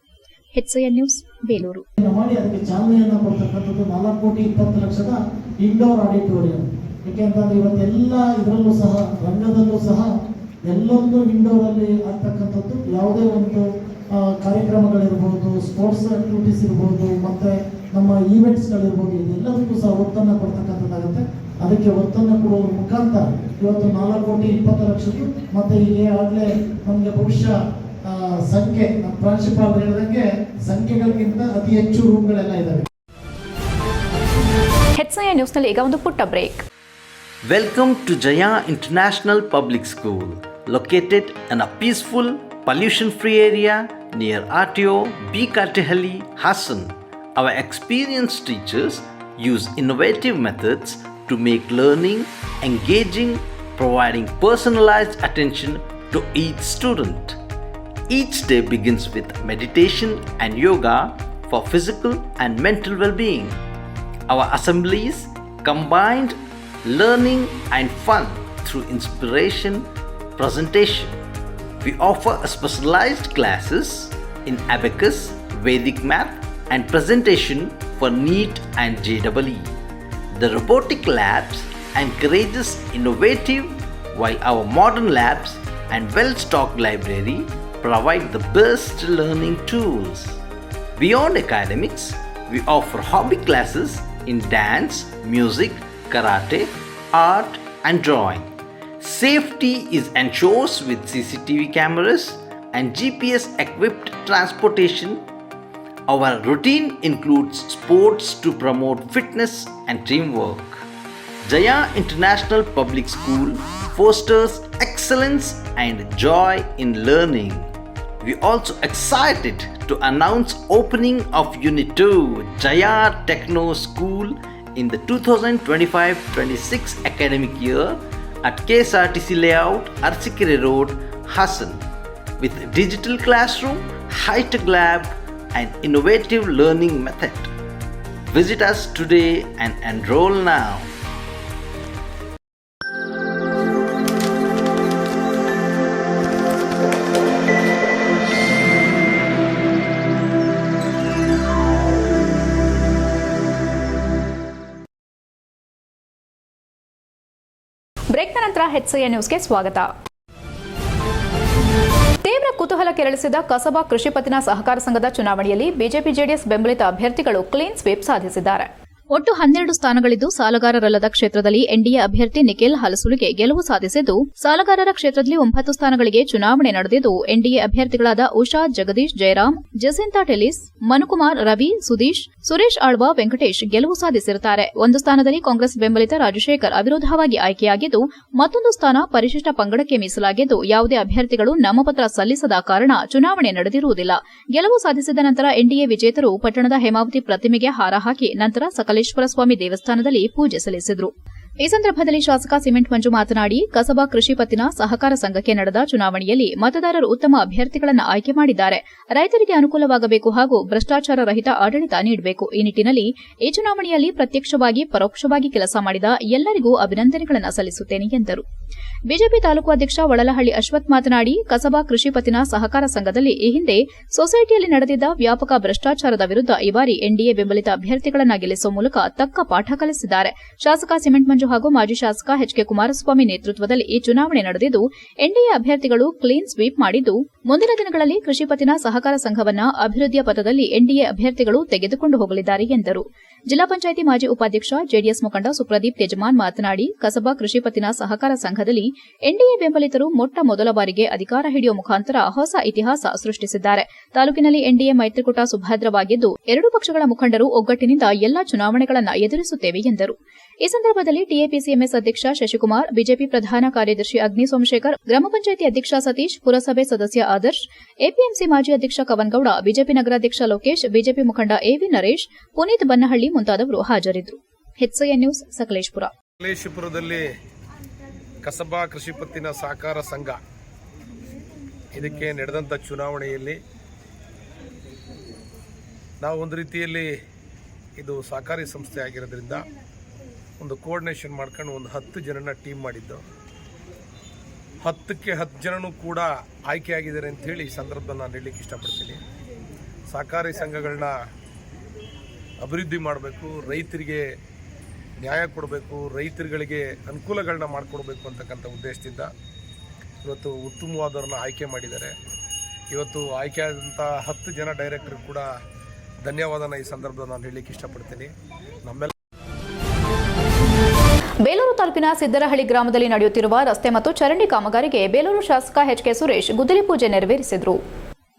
B: HCN news, Belur.
M: ಮಾಡಿ ಅದಕ್ಕೆ ಚಾಲನೆಯನ್ನ ಕೊಡ್ತಕ್ಕಂಥದ್ದು 4,20,00,000 ಇಂಡೋರ್ ಆಡಿಟೋರಿಯಂ. ಯಾಕೆಂತಂದ್ರೆ ಇವತ್ತೆಲ್ಲ ಇದರಲ್ಲೂ ಸಹ ರಂಗದಲ್ಲೂ ಸಹ ಎಲ್ಲೊಂದು ಇಂಡೋರ್ ಅಲ್ಲಿ ಆಗ್ತಕ್ಕಂಥದ್ದು ಯಾವುದೇ ಒಂದು ಕಾರ್ಯಕ್ರಮಗಳಿರ್ಬೋದು, ಸ್ಪೋರ್ಟ್ಸ್ ಆಕ್ಟಿವಿಟೀಸ್ ಇರ್ಬೋದು, ಮತ್ತೆ ನಮ್ಮ ಈವೆಂಟ್ಸ್ಗಳಿರ್ಬೋದು, ಇದೆಲ್ಲದಕ್ಕೂ ಸಹ ಒತ್ತನ್ನು ಕೊಡ್ತಕ್ಕಂಥದ್ದಾಗುತ್ತೆ. ಅದಕ್ಕೆ ಒತ್ತನ್ನು ಕೊಡುವ ಮುಖಾಂತರ ಇವತ್ತು 4,20,00,000 ಮತ್ತೆ ಈಗಾಗಲೇ ನಮಗೆ ಬಹುಶಃ ಸಂಖ್ಯೆ ನಮ್ಮ ಪ್ರಾಂಶುಪಾಲರು ಹೇಳಿದಂಗೆ ಸಂಖ್ಯೆಗಳಿಗಿಂತ ಅತಿ ಹೆಚ್ಚು ರೂಮ್ಗಳೆಲ್ಲ ಇದಾವೆ.
A: HCN ನ್ಯೂಸ್ನಲ್ಲಿ ಈಗ ಒಂದು ಪುಟ್ಟ break.
N: Welcome to Jaya International Public School, located in a peaceful, pollution-free area near RTO B. Katehalli, Hassan. Our experienced teachers use innovative methods to make learning engaging, providing personalized attention to each student. Each day begins with meditation and yoga for physical and mental well-being. Our assemblies combined learning and fun through inspiration, presentation. We offer specialized classes in abacus, Vedic math and presentation for NEET and JEE. The robotic labs encourages innovative, while our modern labs and well-stocked library provide the best learning tools. Beyond academics, we offer hobby classes in dance, music, karate, art and drawing. Safety is ensured with CCTV cameras and GPS equipped transportation. Our routine includes sports to promote fitness and teamwork. Jaya International Public School fosters excellence and joy in learning. We also excited to announce opening of Unit 2 Jaya Techno School in the 2025-26 academic year at KSRTC Layout, Arsikere Road, Hassan, with digital classroom, high-tech lab and innovative learning method. Visit us today and enroll now.
A: ಬ್ರೇಕ್ನ ನಂತರ HCI ನ್ಯೂಸ್ಗೆ ಸ್ವಾಗತ. ತೀವ್ರ ಕುತೂಹಲ ಕೆರಳಿಸಿದ ಕಸಬಾ ಕೃಷಿ ಪತ್ತಿನ ಸಹಕಾರ ಸಂಘದ ಚುನಾವಣೆಯಲ್ಲಿ ಬಿಜೆಪಿ ಜೆಡಿಎಸ್ ಬೆಂಬಲಿತ ಅಭ್ಯರ್ಥಿಗಳು ಕ್ಲೀನ್ ಸ್ವೀಪ್ ಸಾಧಿಸಿದ್ದಾರೆ.
B: ಒಟ್ಟು 12 ಸ್ಥಾನಗಳಿದ್ದು ಸಾಲಗಾರರಲ್ಲದ ಕ್ಷೇತ್ರದಲ್ಲಿ ಎನ್ಡಿಎ ಅಭ್ಯರ್ಥಿ ನಿಖಿಲ್ ಹಲಸುಲಿಗೆ ಗೆಲುವು ಸಾಧಿಸಿದ್ದು, ಸಾಲಗಾರರ ಕ್ಷೇತ್ರದಲ್ಲಿ 9 ಸ್ಥಾನಗಳಿಗೆ ಚುನಾವಣೆ ನಡೆದಿದ್ದು, ಎನ್ಡಿಎ ಅಭ್ಯರ್ಥಿಗಳಾದ ಉಷಾ, ಜಗದೀಶ್, ಜಯರಾಮ್, ಜಸಿಂತಾ ಟೆಲಿಸ್, ಮನುಕುಮಾರ್, ರವಿ, ಸುದೀಶ್, ಸುರೇಶ್ ಆಳ್ವ, ವೆಂಕಟೇಶ್ ಗೆಲುವು ಸಾಧಿಸಿರುತ್ತಾರೆ. ಒಂದು ಸ್ಥಾನದಲ್ಲಿ ಕಾಂಗ್ರೆಸ್ ಬೆಂಬಲಿತ ರಾಜಶೇಖರ್ ಅವಿರೋಧವಾಗಿ ಆಯ್ಕೆಯಾಗಿದ್ದು, ಮತ್ತೊಂದು ಸ್ಥಾನ ಪರಿಶಿಷ್ಟ ಪಂಗಡಕ್ಕೆ ಮೀಸಲಾಗಿದ್ದು, ಯಾವುದೇ ಅಭ್ಯರ್ಥಿಗಳು ನಾಮಪತ್ರ ಸಲ್ಲಿಸದ ಕಾರಣ ಚುನಾವಣೆ ನಡೆದಿರುವುದಿಲ್ಲ. ಗೆಲುವು ಸಾಧಿಸಿದ ನಂತರ ಎನ್ಡಿಎ ವಿಜೇತರು ಪಟ್ಟಣದ ಹೇಮಾವತಿ ಪ್ರತಿಮೆಗೆ ಹಾರ ಹಾಕಿ ನಂತರ ಸಕಲೇಶ್ವರ ಸ್ವಾಮಿ ದೇವಸ್ಥಾನದಲ್ಲಿ ಪೂಜೆ ಸಲ್ಲಿಸಿದರು. ಈ ಸಂದರ್ಭದಲ್ಲಿ ಶಾಸಕ ಸಿಮೆಂಟ್ ಮಂಜು ಮಾತನಾಡಿ, ಕಸಬಾ ಕೃಷಿ ಪತ್ತಿನ ಸಹಕಾರ ಸಂಘಕ್ಕೆ ನಡೆದ ಚುನಾವಣೆಯಲ್ಲಿ ಮತದಾರರು ಉತ್ತಮ ಅಭ್ಯರ್ಥಿಗಳನ್ನು ಆಯ್ಕೆ ಮಾಡಿದ್ದಾರೆ. ರೈತರಿಗೆ ಅನುಕೂಲವಾಗಬೇಕು ಹಾಗೂ ಭ್ರಷ್ಟಾಚಾರ ರಹಿತ ಆಡಳಿತ ನೀಡಬೇಕು. ಈ ನಿಟ್ಟಿನಲ್ಲಿ ಈ ಚುನಾವಣೆಯಲ್ಲಿ ಪ್ರತ್ಯಕ್ಷವಾಗಿ ಪರೋಕ್ಷವಾಗಿ ಕೆಲಸ ಮಾಡಿದ ಎಲ್ಲರಿಗೂ ಅಭಿನಂದನೆಗಳನ್ನು ಸಲ್ಲಿಸುತ್ತೇನೆ ಎಂದರು. ಬಿಜೆಪಿ ತಾಲೂಕು ಅಧ್ಯಕ್ಷ ವಳಲಹಳ್ಳಿ ಅಶ್ವಥ್ ಮಾತನಾಡಿ, ಕಸಬಾ ಕೃಷಿ ಪತ್ತಿನ ಸಹಕಾರ ಸಂಘದಲ್ಲಿ ಈ ಹಿಂದೆ ಸೊಸೈಟಿಯಲ್ಲಿ ನಡೆದಿದ್ದ ವ್ಯಾಪಕ ಭ್ರಷ್ಟಾಚಾರದ ವಿರುದ್ಧ ಈ ಬಾರಿ ಎನ್ಡಿಎ ಬೆಂಬಲಿತ ಅಭ್ಯರ್ಥಿಗಳನ್ನು ಗೆಲ್ಲಿಸುವ ಮೂಲಕ ತಕ್ಕ ಪಾಠ ಕಲಿಸಿದ್ದಾರೆ. ಶಾಸಕ ಸಿಮೆಂಟ್ ಮಂಜು ಹಾಗೂ ಮಾಜಿ ಶಾಸಕ ಎಚ್ಕೆ ಕುಮಾರಸ್ವಾಮಿ ನೇತೃತ್ವದಲ್ಲಿ ಈ ಚುನಾವಣೆ ನಡೆದಿದ್ದು, ಎನ್ಡಿಎ ಅಭ್ಯರ್ಥಿಗಳು ಕ್ಲೀನ್ ಸ್ವೀಪ್ ಮಾಡಿದ್ದು, ಮುಂದಿನ ದಿನಗಳಲ್ಲಿ ಕೃಷಿ ಪತ್ತಿನ ಸಹಕಾರ ಸಂಘವನ್ನ ಅಭಿವೃದ್ಧಿಯ ಪಥದಲ್ಲಿ ಎನ್ಡಿಎ ಅಭ್ಯರ್ಥಿಗಳು ತೆಗೆದುಕೊಂಡು ಹೋಗಲಿದ್ದಾರೆ ಎಂದರು. ಜಿಲ್ಲಾ ಪಂಚಾಯಿತಿ ಮಾಜಿ ಉಪಾಧ್ಯಕ್ಷ ಜೆಡಿಎಸ್ ಮುಖಂಡ ಸುಪ್ರದೀಪ್ ಯಜಮಾನ್ ಮಾತನಾಡಿ, ಕಸಬಾ ಕೃಷಿ ಪತ್ತಿನ ಸಹಕಾರ ಸಂಘದಲ್ಲಿ ಎನ್ಡಿಎ ಬೆಂಬಲಿತರು ಮೊಟ್ಟ ಮೊದಲ ಬಾರಿಗೆ ಅಧಿಕಾರ ಹಿಡಿಯುವ ಮುಖಾಂತರ ಹೊಸ ಇತಿಹಾಸ ಸೃಷ್ಟಿಸಿದ್ದಾರೆ. ತಾಲೂಕಿನಲ್ಲಿ ಎನ್ಡಿಎ ಮೈತ್ರಿಕೂಟ ಸುಭದ್ರವಾಗಿದ್ದು, ಎರಡೂ ಪಕ್ಷಗಳ ಮುಖಂಡರು ಒಗ್ಗಟ್ಟಿನಿಂದ ಎಲ್ಲಾ ಚುನಾವಣೆಗಳನ್ನು ಎದುರಿಸುತ್ತೇವೆ ಎಂದರು. ಈ ಸಂದರ್ಭದಲ್ಲಿ ಟಿಎಪಿಸಿಎಂಎಸ್ ಅಧ್ಯಕ್ಷ ಶಶಿಕುಮಾರ್, ಬಿಜೆಪಿ ಪ್ರಧಾನ ಕಾರ್ಯದರ್ಶಿ ಅಗ್ನಿ ಸೋಮಶೇಖರ್, ಗ್ರಾಮ ಪಂಚಾಯಿತಿ ಅಧ್ಯಕ್ಷ ಸತೀಶ್, ಪುರಸಭೆ ಸದಸ್ಯ ಆದರ್ಶ್, ಎಪಿಎಂಸಿ ಮಾಜಿ ಅಧ್ಯಕ್ಷ ಕವನ್ಗೌಡ, ಬಿಜೆಪಿ ನಗರಾಧ್ಯಕ್ಷ ಲೋಕೇಶ್, ಬಿಜೆಪಿ ಮುಖಂಡ ಎವಿ ನರೇಶ್, ಪುನೀತ್ ಬನ್ನಹಳ್ಳಿ ಮುಂತಾದವರು ಹಾಜರಿದ್ದರು. HCI news, Sakleshpur.
I: ಸಕಲೇಶಪುರದಲ್ಲಿ ಕಸಬಾ ಕೃಷಿ ಪತ್ತಿನ ಸಹಕಾರ ಸಂಘ ಇದಕ್ಕೆ ನಡೆದಂಥ ಚುನಾವಣೆಯಲ್ಲಿ ನಾವು ಒಂದು ರೀತಿಯಲ್ಲಿ ಇದು ಸಹಕಾರಿ ಸಂಸ್ಥೆ ಆಗಿರೋದ್ರಿಂದ ಒಂದು ಕೋಆರ್ಡಿನೇಷನ್ ಮಾಡ್ಕೊಂಡು ಒಂದು 10 ಜನನ ಟೀಮ್ ಮಾಡಿದ್ದು. 10ಕ್ಕೆ 10 ಜನನೂ ಕೂಡ ಆಯ್ಕೆಯಾಗಿದ್ದಾರೆ ಅಂಥೇಳಿ ಈ ಸಂದರ್ಭದಲ್ಲಿ ನಾನು ಹೇಳಲಿಕ್ಕೆ ಇಷ್ಟಪಡ್ತೀನಿ. ಸಹಕಾರಿ ಸಂಘಗಳನ್ನ ಅಭಿವೃದ್ಧಿ ಮಾಡಬೇಕು, ರೈತರಿಗೆ ನ್ಯಾಯ ಕೊಡಬೇಕು, ರೈತರುಗಳಿಗೆ ಅನುಕೂಲಗಳನ್ನ ಮಾಡಿಕೊಡ್ಬೇಕು ಅಂತಕ್ಕಂಥ ಉದ್ದೇಶದಿಂದ ಇವತ್ತು ಉತ್ತಮವಾದವ್ರನ್ನ ಆಯ್ಕೆ ಮಾಡಿದ್ದಾರೆ. ಇವತ್ತು ಆಯ್ಕೆಯಾದಂಥ 10 ಜನ ಡೈರೆಕ್ಟರ್ ಕೂಡ ಧನ್ಯವಾದನ ಈ ಸಂದರ್ಭದಲ್ಲಿ ನಾನು ಹೇಳಲಿಕ್ಕೆ ಇಷ್ಟಪಡ್ತೀನಿ. ನಮ್ಮೆಲ್ಲ
A: ಬೇಲೂರು ತಾಲೂಕಿನ ಸಿದ್ದರಹಳ್ಳಿ ಗ್ರಾಮದಲ್ಲಿ ನಡೆಯುತ್ತಿರುವ ರಸ್ತೆ ಮತ್ತು ಚರಂಡಿ ಕಾಮಗಾರಿಗೆ ಬೇಲೂರು ಶಾಸಕ ಎಚ್ಕೆ ಸುರೇಶ್ ಗುದ್ದಲಿ ಪೂಜೆ ನೆರವೇರಿಸಿದರು.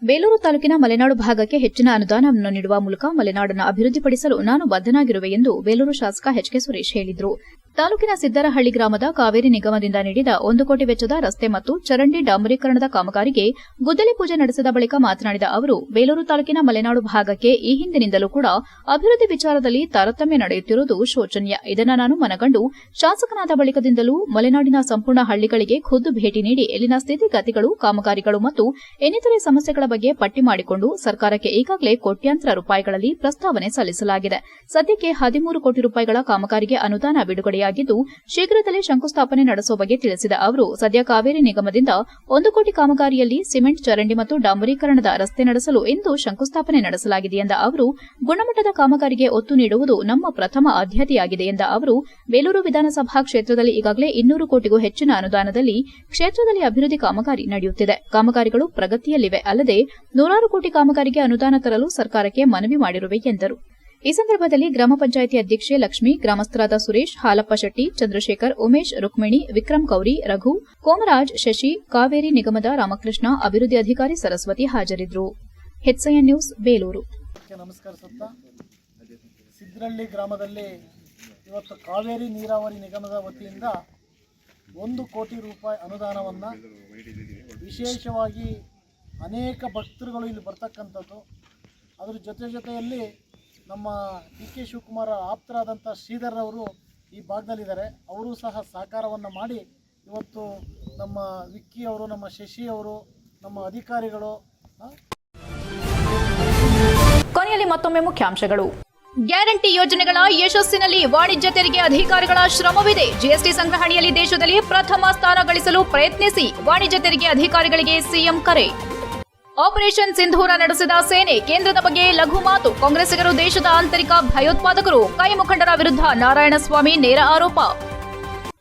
A: ಬೇಲೂರು ತಾಲೂಕಿನ ಮಲೆನಾಡು ಭಾಗಕ್ಕೆ ಹೆಚ್ಚಿನ ಅನುದಾನವನ್ನು ನೀಡುವ ಮೂಲಕ ಮಲೆನಾಡನ್ನು ಅಭಿವೃದ್ಧಿಪಡಿಸಲು ನಾನು ಬದ್ಧನಾಗಿರುವೆ ಎಂದು ಬೇಲೂರು ಶಾಸಕ ಎಚ್ಕೆ ಸುರೇಶ್ ಹೇಳಿದರು. ತಾಲೂಕಿನ ಸಿದ್ದರಹಳ್ಳಿ ಗ್ರಾಮದ ಕಾವೇರಿ ನಿಗಮದಿಂದ ನೀಡಿದ 1 ಕೋಟಿ ವೆಚ್ಚದ ರಸ್ತೆ ಮತ್ತು ಚರಂಡಿ ಡಾಂಬರೀಕರಣದ ಕಾಮಗಾರಿಗೆ ಗುದ್ದಲಿ ಪೂಜೆ ನಡೆಸಿದ ಬಳಿಕ ಮಾತನಾಡಿದ ಅವರು, ಬೇಲೂರು ತಾಲೂಕಿನ ಮಲೆನಾಡು ಭಾಗಕ್ಕೆ ಈ ಹಿಂದಿನಿಂದಲೂ ಕೂಡ ಅಭಿವೃದ್ಧಿ ವಿಚಾರದಲ್ಲಿ ತಾರತಮ್ಯ ನಡೆಯುತ್ತಿರುವುದು ಶೋಚನೀಯ. ಇದನ್ನು ನಾನು ಮನಗಂಡು ಶಾಸಕನಾದ ಬಳಿಕದಿಂದಲೂ ಮಲೆನಾಡಿನ ಸಂಪೂರ್ಣ ಹಳ್ಳಿಗಳಿಗೆ ಖುದ್ದು ಭೇಟಿ ನೀಡಿ ಇಲ್ಲಿನ ಸ್ಥಿತಿಗತಿಗಳು, ಕಾಮಗಾರಿಗಳು ಮತ್ತು ಇನ್ನಿತರೆ ಸಮಸ್ಯೆಗಳ ಬಗ್ಗೆ ಪಟ್ಟಿ ಮಾಡಿಕೊಂಡು ಸರ್ಕಾರಕ್ಕೆ ಈಗಾಗಲೇ ಕೋಟ್ಯಾಂತರ ರೂಪಾಯಿಗಳಲ್ಲಿ ಪ್ರಸ್ತಾವನೆ ಸಲ್ಲಿಸಲಾಗಿದೆ. ಸದ್ಯಕ್ಕೆ 13 ಕೋಟಿ ರೂಪಾಯಿಗಳ ಕಾಮಗಾರಿಗೆ ಅನುದಾನ ಬಿಡುಗಡೆಯಾಗಿದ್ದು, ಶೀಘ್ರದಲ್ಲೇ ಶಂಕುಸ್ಥಾಪನೆ ನಡೆಸುವ ಬಗ್ಗೆ ತಿಳಿಸಿದ ಅವರು, ಸದ್ಯ ಕಾವೇರಿ ನಿಗಮದಿಂದ 1 ಕೋಟಿ ಕಾಮಗಾರಿಯಲ್ಲಿ ಸಿಮೆಂಟ್, ಚರಂಡಿ ಮತ್ತು ಡಾಂಬರೀಕರಣದ ರಸ್ತೆ ನಡೆಸಲು ಇಂದು ಶಂಕುಸ್ಥಾಪನೆ ನಡೆಸಲಾಗಿದೆ ಎಂದ ಅವರು, ಗುಣಮಟ್ಟದ ಕಾಮಗಾರಿಗೆ ಒತ್ತು ನೀಡುವುದು ನಮ್ಮ ಪ್ರಥಮ ಆದ್ಯತೆಯಾಗಿದೆ ಎಂದ ಅವರು, ಬೇಲೂರು ವಿಧಾನಸಭಾ ಕ್ಷೇತ್ರದಲ್ಲಿ ಈಗಾಗಲೇ 200 ಕೋಟಿಗೂ ಹೆಚ್ಚಿನ ಅನುದಾನದಲ್ಲಿ ಕ್ಷೇತ್ರದಲ್ಲಿ ಅಭಿವೃದ್ಧಿ ಕಾಮಗಾರಿ ನಡೆಯುತ್ತಿದೆ. ಕಾಮಗಾರಿಗಳು ಪ್ರಗತಿಯಲ್ಲಿವೆ. ಅಲ್ಲದೆ 100 ಕೋಟಿ ಕಾಮಗಾರಿಗೆ ಅನುದಾನ ತರಲು ಸರ್ಕಾರಕ್ಕೆ ಮನವಿ ಮಾಡಿರುವೆ ಎಂದರು. ಈ ಸಂದರ್ಭದಲ್ಲಿ ಗ್ರಾಮ ಪಂಚಾಯಿತಿ ಅಧ್ಯಕ್ಷೆ ಲಕ್ಷ್ಮಿ, ಗ್ರಾಮಸ್ಥರಾದ ಸುರೇಶ್, ಹಾಲಪ್ಪ ಶೆಟ್ಟಿ, ಚಂದ್ರಶೇಖರ್, ಉಮೇಶ್, ರುಕ್ಮಿಣಿ, ವಿಕ್ರಮ್ ಕೌರಿ, ರಘು, ಕೋಮರಾಜ್, ಶಶಿ, ಕಾವೇರಿ ನಿಗಮದ ರಾಮಕೃಷ್ಣ, ಅಭಿವೃದ್ಧಿ ಅಧಿಕಾರಿ ಸರಸ್ವತಿ ಹಾಜರಿದ್ದರು. HCI news, Belur.
M: ನಮಸ್ಕರಿಸುತ್ತಾ, ಸಿದ್ದರಹಳ್ಳಿ ಗ್ರಾಮದಲ್ಲಿ ಇವತ್ತು ಕಾವೇರಿ ನೀರಾವರಿ ನಿಗಮದ ವತಿಯಿಂದ 1 ಕೋಟಿ ರೂಪಾಯಿ ಅನುದಾನವನ್ನು ವಿಶೇಷವಾಗಿ ಅನೇಕ ಭಕ್ತರುಗಳು ಇಲ್ಲಿ ಬರ್ತಕ್ಕಂಥದ್ದು. ಅದರ ಜೊತೆಯಲ್ಲಿ ನಮ್ಮ ಡಿ.ಕೆ. ಶಿವಕುಮಾರ್ ಆಪ್ತರಾದಂಥ ಶ್ರೀಧರ್ ಅವರು ಈ ಭಾಗದಲ್ಲಿದ್ದಾರೆ. ಅವರು ಸಹ ಸಹಕಾರವನ್ನು ಮಾಡಿ ಇವತ್ತು ನಮ್ಮ ವಿಕ್ಕಿ ಅವರು, ನಮ್ಮ ಶಶಿ ಅವರು, ನಮ್ಮ ಅಧಿಕಾರಿಗಳು.
A: ಕೊನೆಯಲ್ಲಿ ಮತ್ತೊಮ್ಮೆ ಮುಖ್ಯಾಂಶಗಳು.
B: ಗ್ಯಾರಂಟಿ ಯೋಜನೆಗಳ ಯಶಸ್ಸಿನಲ್ಲಿ ವಾಣಿಜ್ಯ ತೆರಿಗೆ ಅಧಿಕಾರಿಗಳ ಶ್ರಮವಿದೆ. ಜಿಎಸ್ಟಿ ಸಂಗ್ರಹಣೆಯಲ್ಲಿ ದೇಶದಲ್ಲಿ ಪ್ರಥಮ ಸ್ಥಾನ ಗಳಿಸಲು ಪ್ರಯತ್ನಿಸಿ. ವಾಣಿಜ್ಯ ತೆರಿಗೆ ಅಧಿಕಾರಿಗಳಿಗೆ ಸಿಎಂ ಕರೆ. ಆಪರೇಷನ್ ಸಿಂಧೂರ ನಡೆಸಿದ ಸೇನೆ, ಕೇಂದ್ರದ ಬಗ್ಗೆ ಲಘು ಮಾತು. ಕಾಂಗ್ರೆಸ್ಸಿಗರು ದೇಶದ ಆಂತರಿಕ ಭಯೋತ್ಪಾದಕರು. ಕೈ ಮುಖಂಡರ ವಿರುದ್ಧ ನಾರಾಯಣಸ್ವಾಮಿ ನೇರ ಆರೋಪ.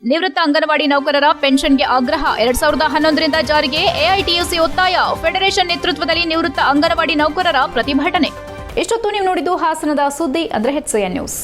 B: ನಿವೃತ್ತ ಅಂಗನವಾಡಿ ನೌಕರರ ಪೆನ್ಷನ್ಗೆ ಆಗ್ರಹ. 2011ರಿಂದ ಜಾರಿಗೆ ಎಐಟಿಯುಸಿ ಒತ್ತಾಯ. ಫೆಡರೇಷನ್ ನೇತೃತ್ವದಲ್ಲಿ ನಿವೃತ್ತ ಅಂಗನವಾಡಿ ನೌಕರರ ಪ್ರತಿಭಟನೆ.
A: ಇಷ್ಟೊತ್ತು ನೀವು ನೋಡಿದ್ದು ಹಾಸನದ ಸುದ್ದಿ ಅಂದ್ರೆ HCN ನ್ಯೂಸ್.